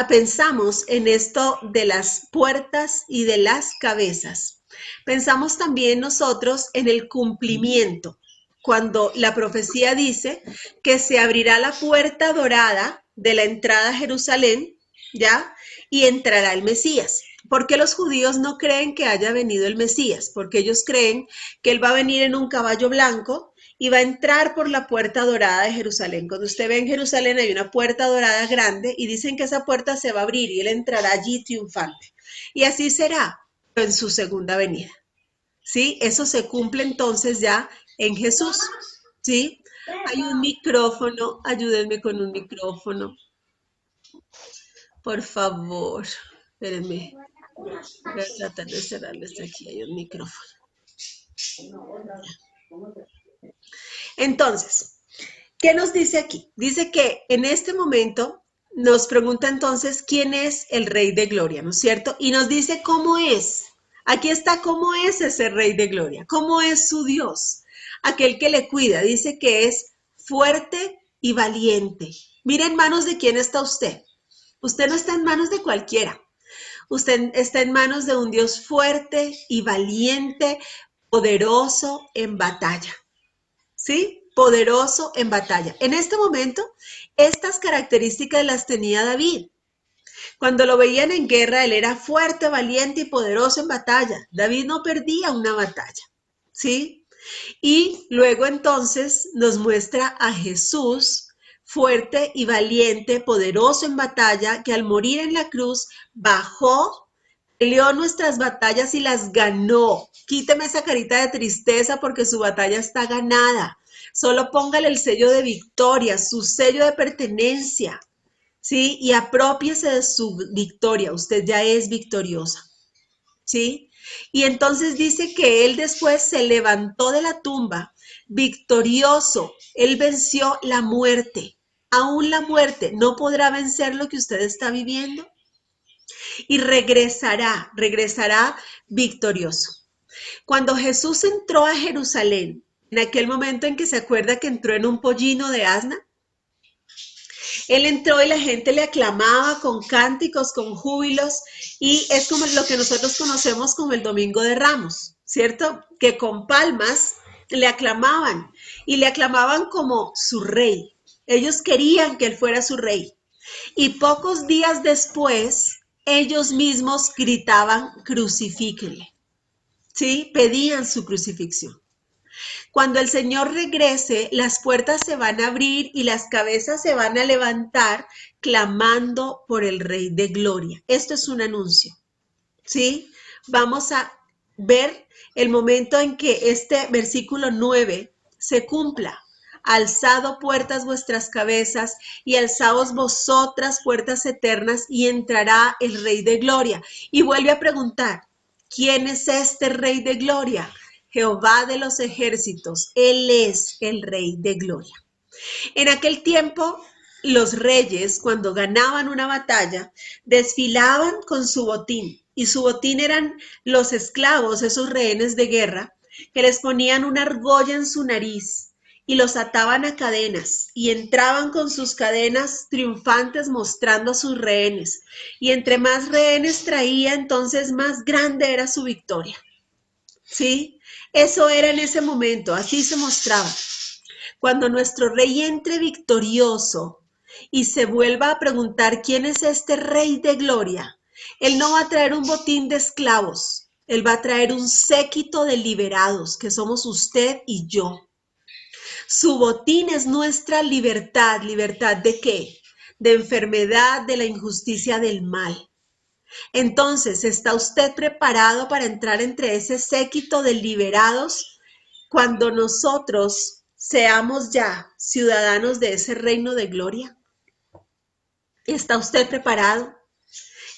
pensamos en esto de las puertas y de las cabezas, pensamos también nosotros en el cumplimiento. Cuando la profecía dice que se abrirá la puerta dorada de la entrada a Jerusalén, ¿ya? Y entrará el Mesías. ¿Por qué los judíos no creen que haya venido el Mesías? Porque ellos creen que él va a venir en un caballo blanco y va a entrar por la puerta dorada de Jerusalén. Cuando usted ve en Jerusalén hay una puerta dorada grande y dicen que esa puerta se va a abrir y él entrará allí triunfante. Y así será en su segunda venida. ¿Sí? Eso se cumple entonces ya en Jesús. ¿Sí? Hay un micrófono, ayúdenme con un micrófono. Por favor, espérenme. Voy a tratar de cerrarles aquí, hay un micrófono. Entonces, ¿qué nos dice aquí? Dice que en este momento nos pregunta entonces quién es el Rey de Gloria, ¿no es cierto? Y nos dice cómo es. Aquí está cómo es ese Rey de Gloria, cómo es su Dios, aquel que le cuida. Dice que es fuerte y valiente. Mire en manos de quién está usted. Usted no está en manos de cualquiera. Usted está en manos de un Dios fuerte y valiente, poderoso en batalla. ¿Sí? Poderoso en batalla. En este momento, estas características las tenía David. Cuando lo veían en guerra, él era fuerte, valiente y poderoso en batalla. David no perdía una batalla. ¿Sí? Y luego entonces nos muestra a Jesús fuerte y valiente, poderoso en batalla, que al morir en la cruz bajó, peleó nuestras batallas y las ganó. Quíteme esa carita de tristeza porque su batalla está ganada. Solo póngale el sello de victoria, su sello de pertenencia, ¿sí? Y apropiese de su victoria. Usted ya es victoriosa, ¿sí? Y entonces dice que él después se levantó de la tumba victorioso. Él venció la muerte. Aún la muerte no podrá vencer lo que usted está viviendo. Y regresará victorioso. Cuando Jesús entró a Jerusalén, en aquel momento en que se acuerda que entró en un pollino de asna, él entró y la gente le aclamaba con cánticos, con júbilos, y es como lo que nosotros conocemos como el Domingo de Ramos, ¿cierto? Que con palmas le aclamaban y le aclamaban como su rey. Ellos querían que él fuera su rey. Y pocos días después, ellos mismos gritaban, crucifíquenle. ¿Sí? Pedían su crucifixión. Cuando el Señor regrese, las puertas se van a abrir y las cabezas se van a levantar clamando por el Rey de Gloria. Esto es un anuncio, ¿sí? Vamos a ver el momento en que este versículo 9 se cumpla. Alzado puertas vuestras cabezas y alzaos vosotras puertas eternas y entrará el Rey de Gloria. Y vuelve a preguntar, ¿quién es este Rey de Gloria? Jehová de los ejércitos, Él es el Rey de Gloria. En aquel tiempo, los reyes, cuando ganaban una batalla, desfilaban con su botín, y su botín eran los esclavos, esos rehenes de guerra, que les ponían una argolla en su nariz y los ataban a cadenas, y entraban con sus cadenas triunfantes mostrando a sus rehenes, y entre más rehenes traía, entonces más grande era su victoria. ¿Sí? Eso era en ese momento, así se mostraba. Cuando nuestro rey entre victorioso y se vuelva a preguntar quién es este Rey de Gloria, él no va a traer un botín de esclavos, él va a traer un séquito de liberados, que somos usted y yo. Su botín es nuestra libertad. ¿Libertad de qué? De enfermedad, de la injusticia, del mal. Entonces, ¿está usted preparado para entrar entre ese séquito de liberados cuando nosotros seamos ya ciudadanos de ese reino de gloria? ¿Está usted preparado?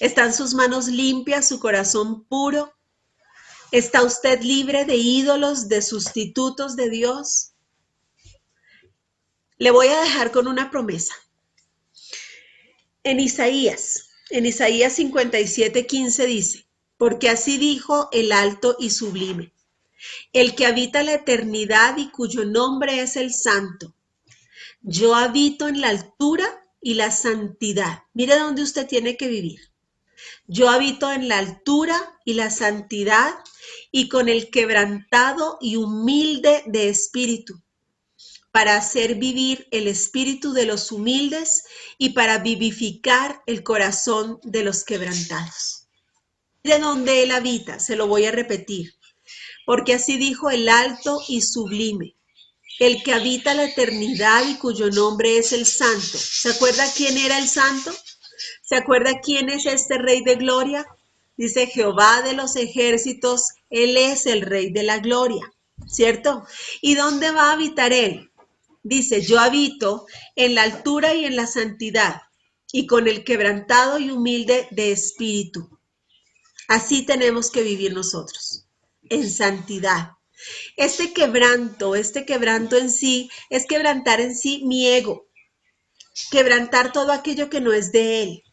¿Están sus manos limpias, su corazón puro? ¿Está usted libre de ídolos, de sustitutos de Dios? Le voy a dejar con una promesa. En Isaías 57:15 dice, porque así dijo el alto y sublime, el que habita la eternidad y cuyo nombre es el Santo. Yo habito en la altura y la santidad. Mire dónde usted tiene que vivir. Yo habito en la altura y la santidad y con el quebrantado y humilde de espíritu, para hacer vivir el espíritu de los humildes y para vivificar el corazón de los quebrantados. De donde él habita, se lo voy a repetir, porque así dijo el alto y sublime, el que habita la eternidad y cuyo nombre es el Santo. ¿Se acuerda quién era el Santo? ¿Se acuerda quién es este Rey de Gloria? Dice Jehová de los ejércitos, Él es el Rey de la Gloria, ¿cierto? ¿Y dónde va a habitar Él? Dice, yo habito en la altura y en la santidad, y con el quebrantado y humilde de espíritu. Así tenemos que vivir nosotros, en santidad. Este quebranto en sí, es quebrantar en sí mi ego, quebrantar todo aquello que no es de Él.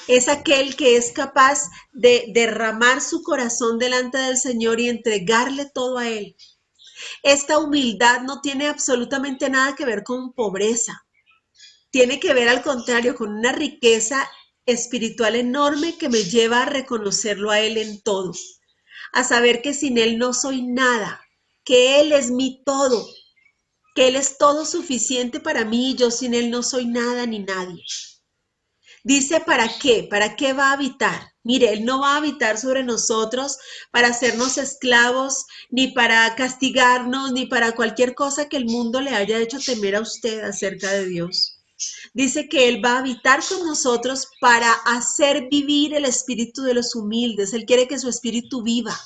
Es aquel que es capaz de derramar su corazón delante del Señor y entregarle todo a Él. Esta humildad no tiene absolutamente nada que ver con pobreza. Tiene que ver al contrario con una riqueza espiritual enorme que me lleva a reconocerlo a Él en todo. A saber que sin Él no soy nada, que Él es mi todo, que Él es todo suficiente para mí y yo sin Él no soy nada ni nadie. Dice, ¿para qué? ¿Para qué va a habitar? Mire, Él no va a habitar sobre nosotros para hacernos esclavos, ni para castigarnos, ni para cualquier cosa que el mundo le haya hecho temer a usted acerca de Dios. Dice que Él va a habitar con nosotros para hacer vivir el espíritu de los humildes. Él quiere que su espíritu viva,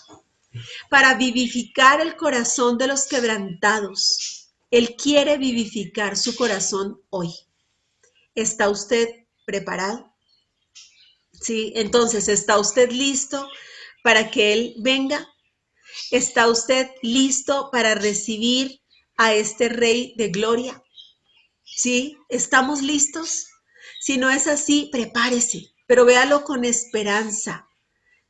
para vivificar el corazón de los quebrantados. Él quiere vivificar su corazón hoy. ¿Está usted preparado? Sí, entonces, ¿está usted listo para que Él venga? ¿Está usted listo para recibir a este Rey de Gloria? ¿Sí? ¿Estamos listos? Si no es así, prepárese, pero véalo con esperanza,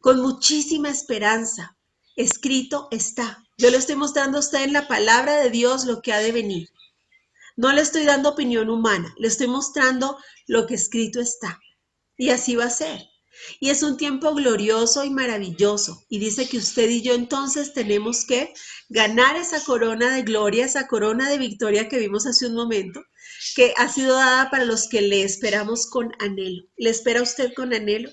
con muchísima esperanza. Escrito está. Yo le estoy mostrando a usted en la palabra de Dios lo que ha de venir. No le estoy dando opinión humana, le estoy mostrando lo que escrito está. Y así va a ser. Y es un tiempo glorioso y maravilloso. Y dice que usted y yo entonces tenemos que ganar esa corona de gloria, esa corona de victoria que vimos hace un momento, que ha sido dada para los que le esperamos con anhelo. ¿Le espera usted con anhelo?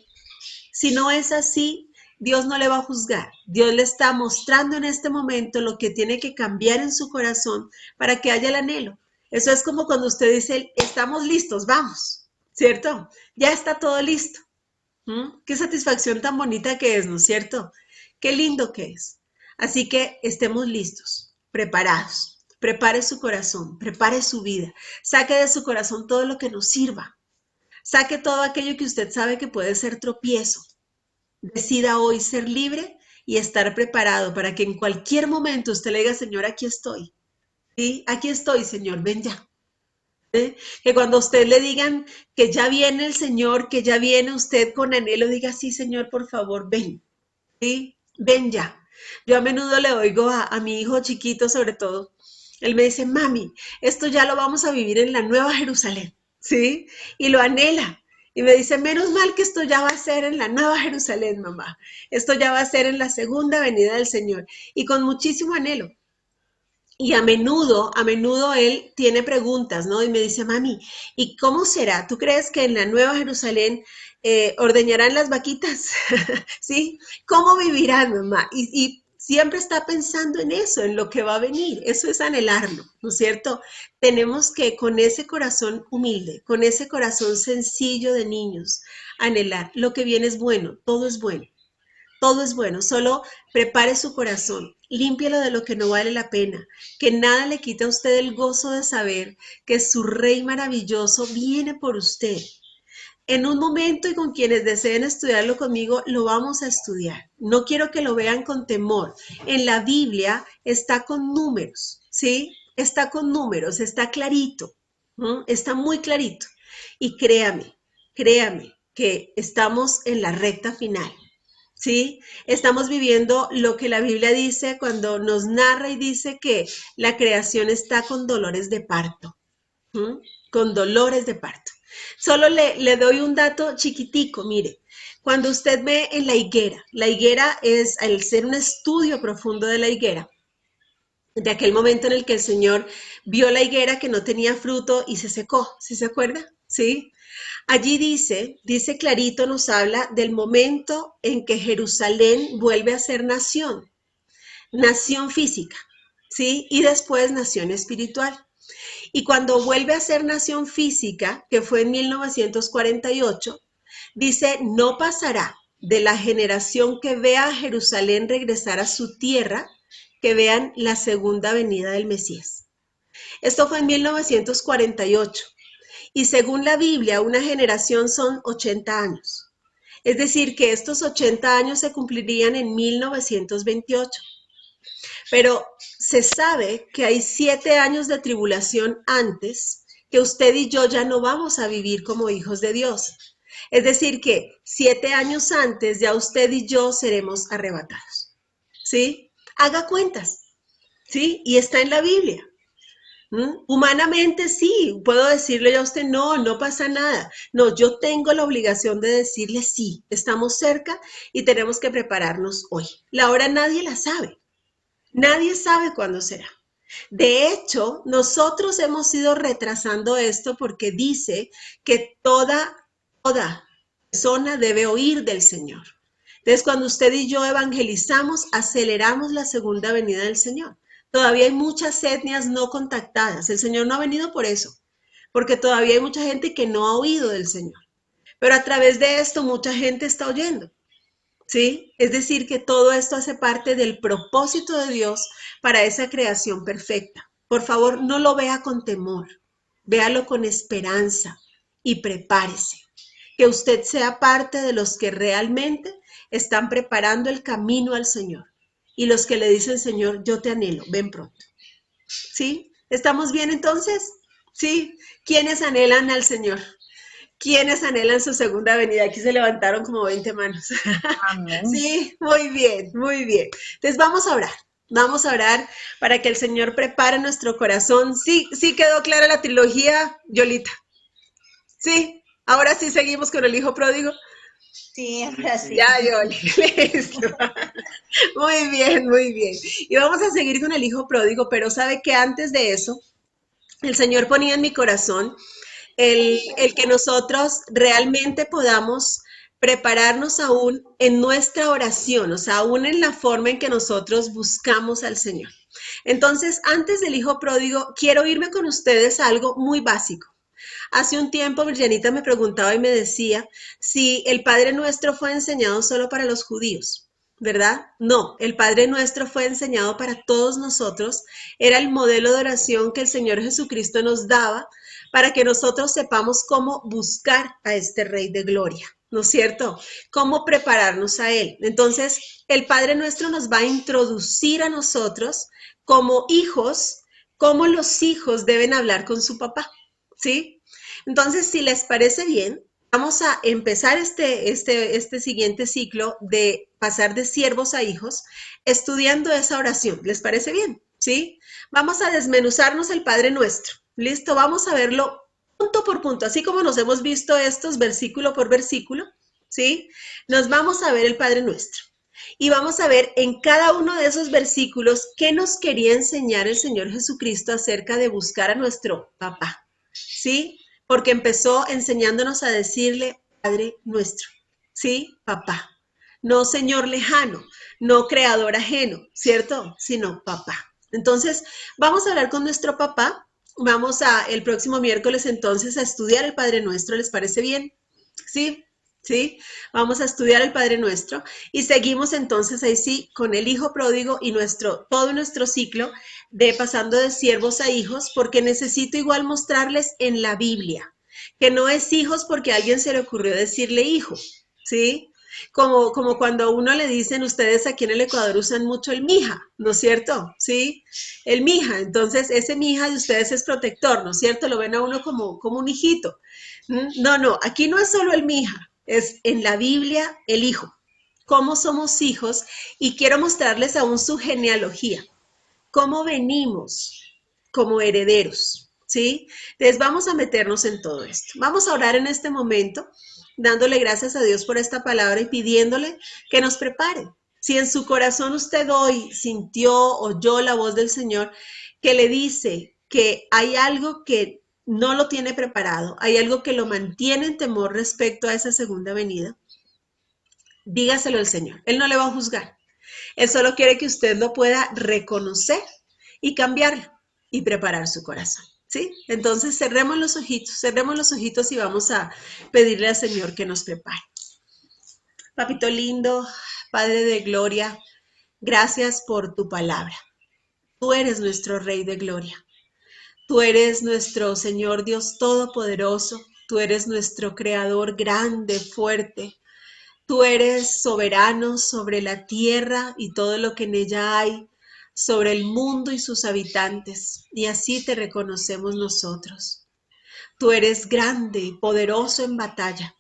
Si no es así, Dios no le va a juzgar. Dios le está mostrando en este momento lo que tiene que cambiar en su corazón para que haya el anhelo. Eso es como cuando usted dice, estamos listos, vamos, ¿cierto? Ya está todo listo. Qué satisfacción tan bonita que es, ¿no es cierto? Qué lindo que es. Así que estemos listos, preparados. Prepare su corazón, prepare su vida. Saque de su corazón todo lo que nos sirva. Saque todo aquello que usted sabe que puede ser tropiezo. Decida hoy ser libre y estar preparado para que en cualquier momento usted le diga, Señor, aquí estoy. Sí, aquí estoy, Señor, ven ya. Que cuando a usted le digan que ya viene el Señor, que ya viene usted con anhelo, diga, sí, Señor, por favor, ven, ¿sí? Ven ya. Yo a menudo le oigo a mi hijo chiquito, sobre todo, él me dice, mami, esto ya lo vamos a vivir en la Nueva Jerusalén, ¿sí? Y lo anhela. Y me dice, menos mal que esto ya va a ser en la Nueva Jerusalén, mamá. Esto ya va a ser en la segunda venida del Señor. Y con muchísimo anhelo. Y a menudo él tiene preguntas, ¿no? Y me dice, mami, ¿y cómo será? ¿Tú crees que en la Nueva Jerusalén ordeñarán las vaquitas? ¿Sí? ¿Cómo vivirán, mamá? Y siempre está pensando en eso, en lo que va a venir. Eso es anhelarlo, ¿no es cierto? Tenemos que con ese corazón humilde, con ese corazón sencillo de niños, anhelar. Lo que viene es bueno, todo es bueno. Todo es bueno, solo prepare su corazón, límpielo de lo que no vale la pena, que nada le quite a usted el gozo de saber que su Rey maravilloso viene por usted. En un momento y con quienes deseen estudiarlo conmigo, lo vamos a estudiar. No quiero que lo vean con temor. En la Biblia está con números, ¿sí? Está con números, está clarito, ¿no? Está muy clarito. Y créame que estamos en la recta final. ¿Sí? Estamos viviendo lo que la Biblia dice cuando nos narra y dice que la creación está con dolores de parto, ¿m? Con dolores de parto. Solo le doy un dato chiquitico, mire, cuando usted ve en la higuera es, al ser un estudio profundo de la higuera, de aquel momento en el que el Señor vio la higuera que no tenía fruto y se secó, ¿sí se acuerda? ¿Sí? Allí dice clarito, nos habla del momento en que Jerusalén vuelve a ser nación física, ¿sí? Y después nación espiritual. Y cuando vuelve a ser nación física, que fue en 1948, dice, no pasará de la generación que vea a Jerusalén regresar a su tierra, que vean la segunda venida del Mesías. Esto fue en 1948. Y según la Biblia, una generación son 80 años. Es decir, que estos 80 años se cumplirían en 1928. Pero se sabe que hay 7 años de tribulación antes que usted y yo ya no vamos a vivir como hijos de Dios. Es decir, que 7 años antes ya usted y yo seremos arrebatados. ¿Sí? Haga cuentas. ¿Sí? Y está en la Biblia. Humanamente sí, puedo decirle yo a usted, no, no pasa nada. No, yo tengo la obligación de decirle sí, estamos cerca y tenemos que prepararnos hoy. La hora nadie la sabe. Nadie sabe cuándo será. De hecho, nosotros hemos ido retrasando esto porque dice que toda persona debe oír del Señor. Entonces, cuando usted y yo evangelizamos, aceleramos la segunda venida del Señor. Todavía hay muchas etnias no contactadas. El Señor no ha venido por eso, porque todavía hay mucha gente que no ha oído del Señor. Pero a través de esto, mucha gente está oyendo. ¿Sí? Es decir, que todo esto hace parte del propósito de Dios para esa creación perfecta. Por favor, no lo vea con temor, véalo con esperanza y prepárese. Que usted sea parte de los que realmente están preparando el camino al Señor y los que le dicen, Señor, yo te anhelo, ven pronto. ¿Sí? ¿Estamos bien entonces? ¿Sí? ¿Quiénes anhelan al Señor? ¿Quiénes anhelan su segunda venida? Aquí se levantaron como 20 manos. Amén. Sí, muy bien, muy bien. Entonces vamos a orar. Vamos a orar para que el Señor prepare nuestro corazón. Sí, sí quedó clara la trilogía, Yolita. Sí, ahora sí seguimos con el hijo pródigo. Sí, ahora sí. Ya, Yoli, listo. Muy bien, muy bien. Y vamos a seguir con el hijo pródigo, pero sabe que antes de eso, el Señor ponía en mi corazón el que nosotros realmente podamos prepararnos aún en nuestra oración, o sea, aún en la forma en que nosotros buscamos al Señor. Entonces, antes del hijo pródigo, quiero irme con ustedes a algo muy básico. Hace un tiempo, Virgianita me preguntaba y me decía si el Padre Nuestro fue enseñado solo para los judíos, ¿verdad? No, el Padre Nuestro fue enseñado para todos nosotros. Era el modelo de oración que el Señor Jesucristo nos daba para que nosotros sepamos cómo buscar a este Rey de Gloria, ¿no es cierto? Cómo prepararnos a Él. Entonces, el Padre Nuestro nos va a introducir a nosotros como hijos, cómo los hijos deben hablar con su papá, ¿sí? Entonces, si les parece bien, vamos a empezar este siguiente ciclo de pasar de siervos a hijos estudiando esa oración. ¿Les parece bien? ¿Sí? Vamos a desmenuzarnos el Padre Nuestro. ¿Listo? Vamos a verlo punto por punto, así como nos hemos visto estos versículo por versículo, ¿sí? Nos vamos a ver el Padre Nuestro. Y vamos a ver en cada uno de esos versículos qué nos quería enseñar el Señor Jesucristo acerca de buscar a nuestro papá, ¿sí? Porque empezó enseñándonos a decirle Padre Nuestro, ¿sí? Papá. No Señor lejano, no creador ajeno, ¿cierto? Sino papá. Entonces, vamos a hablar con nuestro papá. Vamos el próximo miércoles entonces a estudiar el Padre Nuestro. ¿Les parece bien? ¿Sí? ¿Sí? Vamos a estudiar el Padre Nuestro y seguimos entonces ahí sí con el Hijo Pródigo y todo nuestro ciclo de pasando de siervos a hijos, porque necesito igual mostrarles en la Biblia que no es hijos porque a alguien se le ocurrió decirle hijo, ¿sí? Como cuando a uno le dicen, ustedes aquí en el Ecuador usan mucho el mija, ¿no es cierto? ¿Sí? El mija, entonces ese mija de ustedes es protector, ¿no es cierto? Lo ven a uno como un hijito. No, aquí no es solo el mija, es en la Biblia el hijo. Cómo somos hijos y quiero mostrarles aún su genealogía. Cómo venimos como herederos, ¿sí? Entonces vamos a meternos en todo esto. Vamos a orar en este momento, dándole gracias a Dios por esta palabra y pidiéndole que nos prepare. Si en su corazón usted hoy sintió o oyó la voz del Señor que le dice que hay algo que no lo tiene preparado, hay algo que lo mantiene en temor respecto a esa segunda venida, dígaselo al Señor. Él no le va a juzgar. Él solo quiere que usted lo pueda reconocer y cambiarlo y preparar su corazón. ¿Sí? Entonces cerremos los ojitos y vamos a pedirle al Señor que nos prepare. Papito lindo, Padre de gloria, gracias por tu palabra. Tú eres nuestro Rey de gloria. Tú eres nuestro Señor Dios Todopoderoso. Tú eres nuestro Creador grande, fuerte. Tú eres soberano sobre la tierra y todo lo que en ella hay, sobre el mundo y sus habitantes. Y así te reconocemos nosotros. Tú eres grande y poderoso en batalla,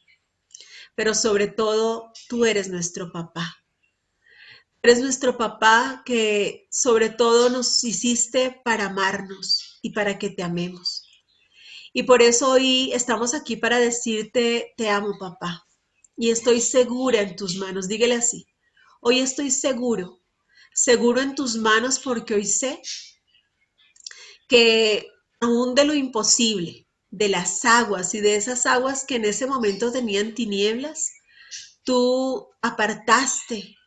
pero sobre todo tú eres nuestro papá. Eres nuestro papá que sobre todo nos hiciste para amarnos y para que te amemos. Y por eso hoy estamos aquí para decirte, te amo, papá. Y estoy segura en tus manos, dígale así. Hoy estoy seguro, seguro en tus manos porque hoy sé que aún de lo imposible, de las aguas y de esas aguas que en ese momento tenían tinieblas, tú apartaste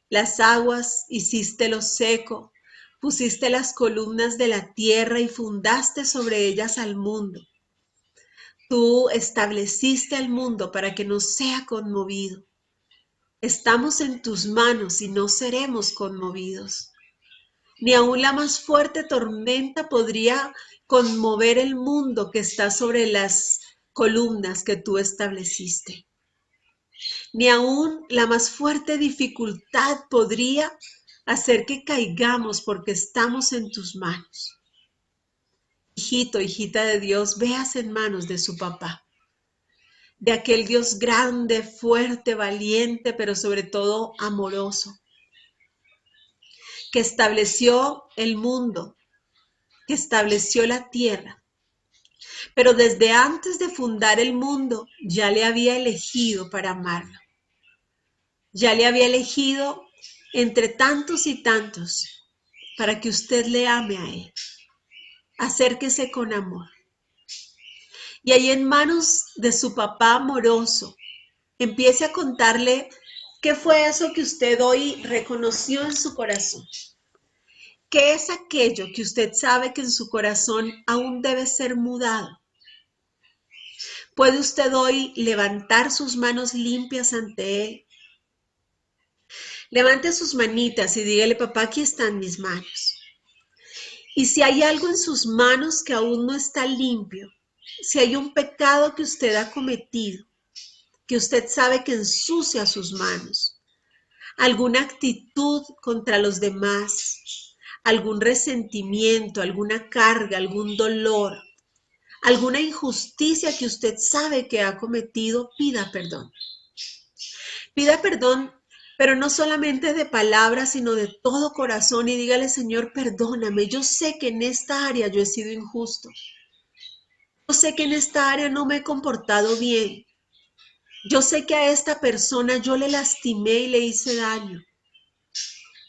las aguas, hiciste lo seco, pusiste las columnas de la tierra y fundaste sobre ellas al mundo. Tú estableciste al mundo para que no sea conmovido. Estamos en tus manos y no seremos conmovidos. Ni aun la más fuerte tormenta podría conmover el mundo que está sobre las columnas que tú estableciste. Ni aun la más fuerte dificultad podría hacer que caigamos porque estamos en tus manos. Hijito, hijita de Dios, veas en manos de su papá, de aquel Dios grande, fuerte, valiente, pero sobre todo amoroso, que estableció el mundo, que estableció la tierra, pero desde antes de fundar el mundo ya le había elegido para amarlo. Ya le había elegido entre tantos y tantos para que usted le ame a él. Acérquese con amor. Y ahí en manos de su papá amoroso, empiece a contarle qué fue eso que usted hoy reconoció en su corazón. ¿Qué es aquello que usted sabe que en su corazón aún debe ser mudado? ¿Puede usted hoy levantar sus manos limpias ante él? Levante sus manitas y dígale, papá, aquí están mis manos. Y si hay algo en sus manos que aún no está limpio, si hay un pecado que usted ha cometido, que usted sabe que ensucia sus manos, alguna actitud contra los demás, algún resentimiento, alguna carga, algún dolor, alguna injusticia que usted sabe que ha cometido, pida perdón. Pida perdón, pero no solamente de palabras, sino de todo corazón y dígale, Señor, perdóname. Yo sé que en esta área yo he sido injusto. Yo sé que en esta área no me he comportado bien. Yo sé que a esta persona yo le lastimé y le hice daño.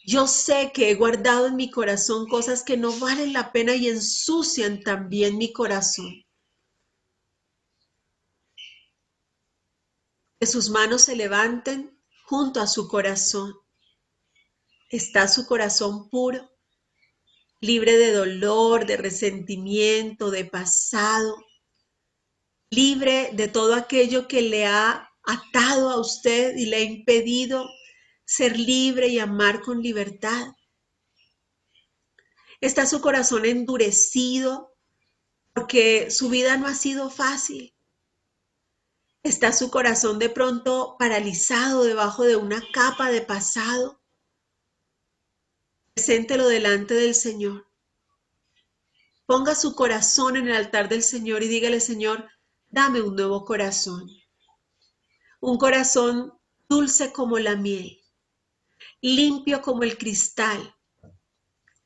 Yo sé que he guardado en mi corazón cosas que no valen la pena y ensucian también mi corazón. Que sus manos se levanten junto a su corazón. ¿Está su corazón puro? Libre de dolor, de resentimiento, de pasado, libre de todo aquello que le ha atado a usted y le ha impedido ser libre y amar con libertad. Está su corazón endurecido porque su vida no ha sido fácil. Está su corazón de pronto paralizado debajo de una capa de pasado. Preséntelo delante del Señor. Ponga su corazón en el altar del Señor y dígale, Señor, dame un nuevo corazón. Un corazón dulce como la miel, limpio como el cristal.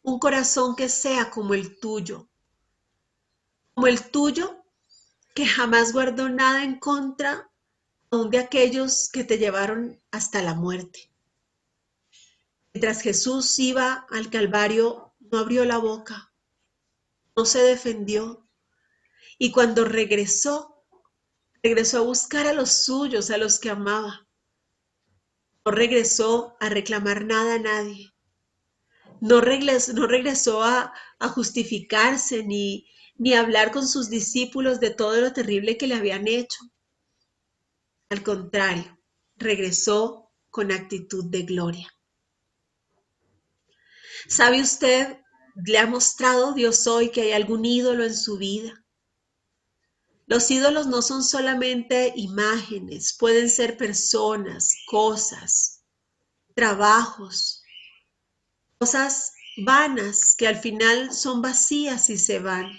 Un corazón que sea como el tuyo que jamás guardó nada en contra aún de aquellos que te llevaron hasta la muerte. Mientras Jesús iba al Calvario, no abrió la boca, no se defendió. Y cuando regresó a buscar a los suyos, a los que amaba. No regresó a reclamar nada a nadie. No regresó a justificarse ni a hablar con sus discípulos de todo lo terrible que le habían hecho. Al contrario, regresó con actitud de gloria. ¿Sabe usted, le ha mostrado Dios hoy que hay algún ídolo en su vida? Los ídolos no son solamente imágenes, pueden ser personas, cosas, trabajos, cosas vanas que al final son vacías y se van.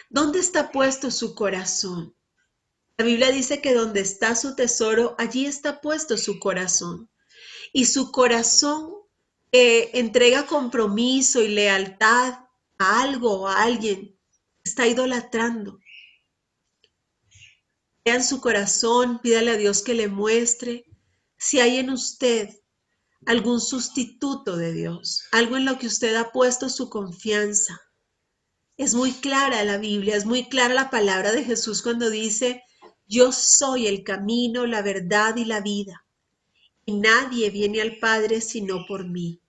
¿Dónde está puesto su corazón? La Biblia dice que donde está su tesoro, allí está puesto su corazón. Y su corazón entrega compromiso y lealtad a algo o a alguien, está idolatrando. Vea en su corazón, pídale a Dios que le muestre si hay en usted algún sustituto de Dios, algo en lo que usted ha puesto su confianza. Es muy clara la Biblia, es muy clara la palabra de Jesús cuando dice: yo soy el camino, la verdad y la vida, y nadie viene al Padre sino por mí.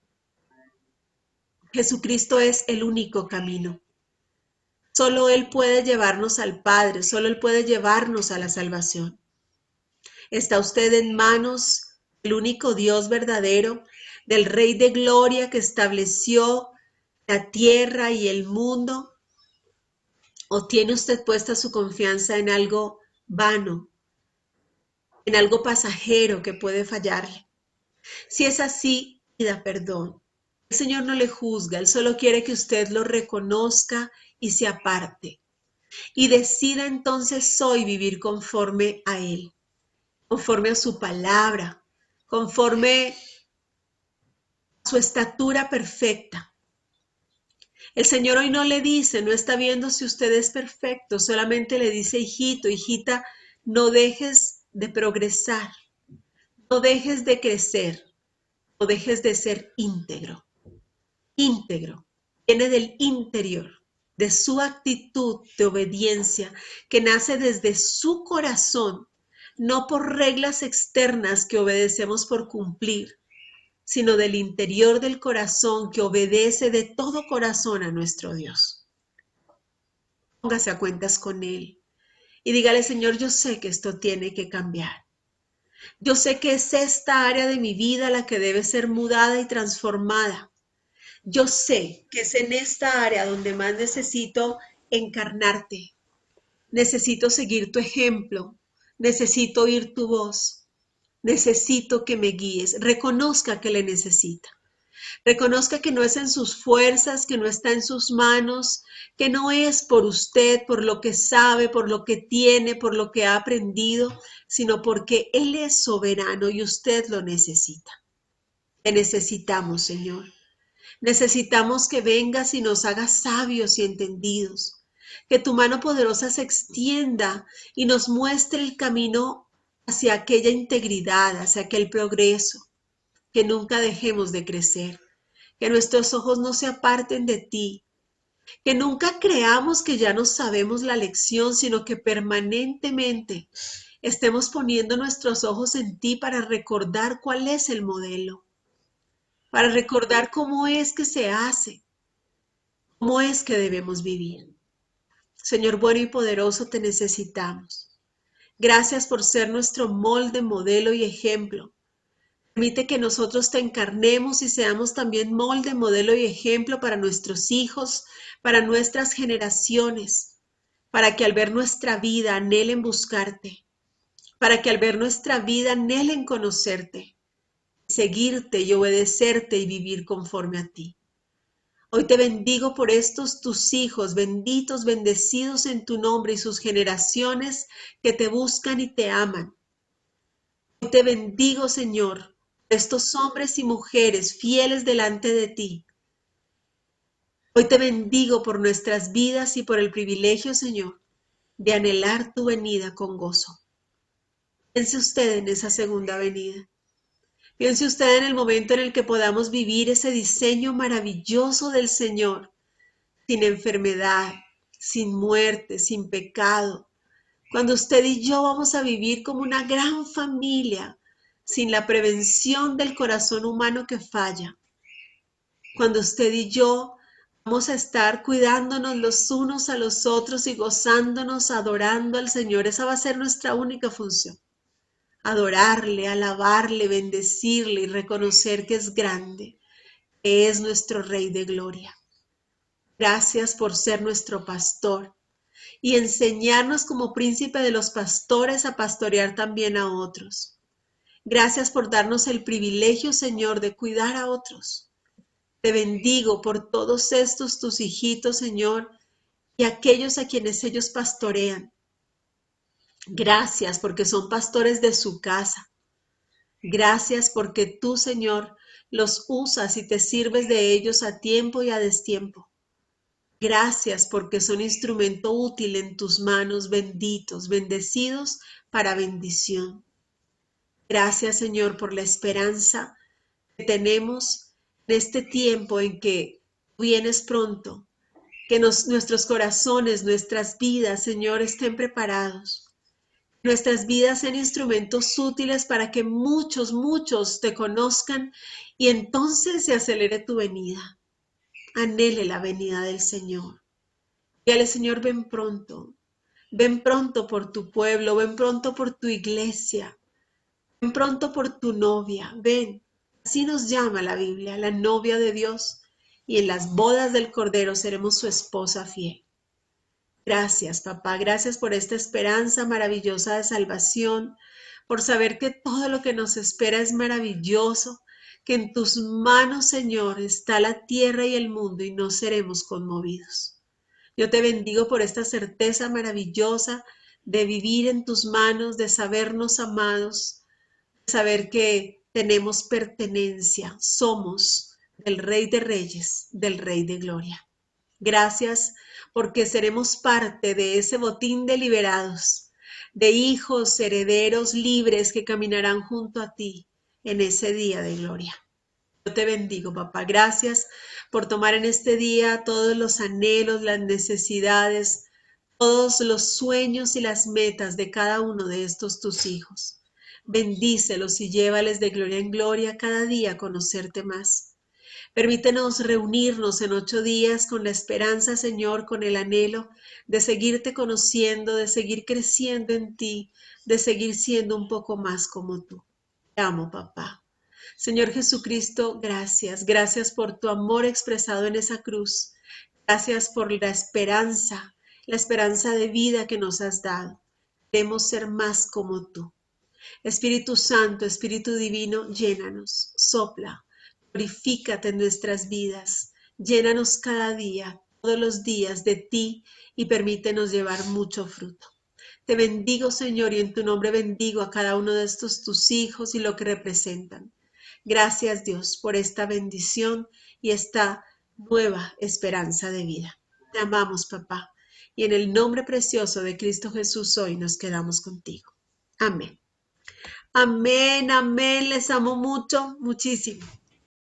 Jesucristo es el único camino. Solo Él puede llevarnos al Padre, solo Él puede llevarnos a la salvación. ¿Está usted en manos del único Dios verdadero, del Rey de Gloria que estableció la tierra y el mundo? ¿O tiene usted puesta su confianza en algo vano, en algo pasajero que puede fallarle? Si es así, pida perdón. El Señor no le juzga, Él solo quiere que usted lo reconozca y se aparte. Y decida entonces hoy vivir conforme a Él, conforme a su palabra, conforme a su estatura perfecta. El Señor hoy no le dice, no está viendo si usted es perfecto, solamente le dice: hijito, hijita, no dejes de progresar, no dejes de crecer, no dejes de ser íntegro. Íntegro viene del interior, de su actitud de obediencia que nace desde su corazón, no por reglas externas que obedecemos por cumplir, sino del interior del corazón que obedece de todo corazón a nuestro Dios. Póngase a cuentas con Él y dígale: Señor, yo sé que esto tiene que cambiar. Yo sé que es esta área de mi vida la que debe ser mudada y transformada. Yo sé que es en esta área donde más necesito encarnarte. Necesito seguir tu ejemplo. Necesito oír tu voz. Necesito que me guíes. Reconozca que le necesita. Reconozca que no es en sus fuerzas, que no está en sus manos, que no es por usted, por lo que sabe, por lo que tiene, por lo que ha aprendido, sino porque Él es soberano y usted lo necesita. Te necesitamos, Señor. Necesitamos que vengas y nos hagas sabios y entendidos, que tu mano poderosa se extienda y nos muestre el camino hacia aquella integridad, hacia aquel progreso, que nunca dejemos de crecer, que nuestros ojos no se aparten de ti, que nunca creamos que ya no sabemos la lección, sino que permanentemente estemos poniendo nuestros ojos en ti para recordar cuál es el modelo, para recordar cómo es que se hace, cómo es que debemos vivir. Señor bueno y poderoso, te necesitamos. Gracias por ser nuestro molde, modelo y ejemplo. Permite que nosotros te encarnemos y seamos también molde, modelo y ejemplo para nuestros hijos, para nuestras generaciones, para que al ver nuestra vida anhelen buscarte, para que al ver nuestra vida anhelen conocerte, seguirte y obedecerte y vivir conforme a ti. Hoy te bendigo por estos tus hijos, benditos, bendecidos en tu nombre y sus generaciones que te buscan y te aman. Hoy te bendigo, Señor, por estos hombres y mujeres fieles delante de ti. Hoy te bendigo por nuestras vidas y por el privilegio, Señor, de anhelar tu venida con gozo. Piense usted en esa segunda venida. Piense usted en el momento en el que podamos vivir ese diseño maravilloso del Señor, sin enfermedad, sin muerte, sin pecado. Cuando usted y yo vamos a vivir como una gran familia, sin la prevención del corazón humano que falla. cuando usted y yo vamos a estar cuidándonos los unos a los otros y gozándonos, adorando al Señor. Esa va a ser nuestra única función. Adorarle, alabarle, bendecirle y reconocer que es grande, que es nuestro Rey de Gloria. Gracias por ser nuestro pastor y enseñarnos como príncipe de los pastores a pastorear también a otros. Gracias por darnos el privilegio, Señor, de cuidar a otros. Te bendigo por todos estos tus hijitos, Señor, y aquellos a quienes ellos pastorean. Gracias porque son pastores de su casa. Gracias porque tú, Señor, los usas y te sirves de ellos a tiempo y a destiempo. Gracias porque son instrumento útil en tus manos, benditos, bendecidos para bendición. Gracias, Señor, por la esperanza que tenemos en este tiempo en que vienes pronto, que nuestros corazones, nuestras vidas, Señor, estén preparados. Nuestras vidas sean instrumentos útiles para que muchos, muchos te conozcan y entonces se acelere tu venida. Anhele la venida del Señor. Dígale, Señor, ven pronto por tu pueblo, ven pronto por tu iglesia, ven pronto por tu novia, ven. Así nos llama la Biblia, la novia de Dios, y en las bodas del Cordero seremos su esposa fiel. Gracias, papá, gracias por esta esperanza maravillosa de salvación, por saber que todo lo que nos espera es maravilloso, que en tus manos, Señor, está la tierra y el mundo y no seremos conmovidos. Yo te bendigo por esta certeza maravillosa de vivir en tus manos, de sabernos amados, de saber que tenemos pertenencia, somos del Rey de Reyes, del Rey de Gloria. Gracias porque seremos parte de ese botín de liberados, de hijos, herederos libres que caminarán junto a ti en ese día de gloria. Yo te bendigo, papá. Gracias por tomar en este día todos los anhelos, las necesidades, todos los sueños y las metas de cada uno de estos tus hijos. Bendícelos y llévales de gloria en gloria cada día a conocerte más. Permítenos reunirnos en 8 días con la esperanza, Señor, con el anhelo de seguirte conociendo, de seguir creciendo en ti, de seguir siendo un poco más como tú. Te amo, papá. Señor Jesucristo, gracias. Gracias por tu amor expresado en esa cruz. Gracias por la esperanza de vida que nos has dado. Queremos ser más como tú. Espíritu Santo, Espíritu Divino, llénanos, sopla, glorifícate en nuestras vidas, llénanos cada día, todos los días de ti y permítenos llevar mucho fruto. Te bendigo, Señor, y en tu nombre bendigo a cada uno de estos tus hijos y lo que representan. Gracias, Dios, por esta bendición y esta nueva esperanza de vida. Te amamos, papá, y en el nombre precioso de Cristo Jesús hoy nos quedamos contigo. Amén. Amén, amén. Les amo mucho, muchísimo.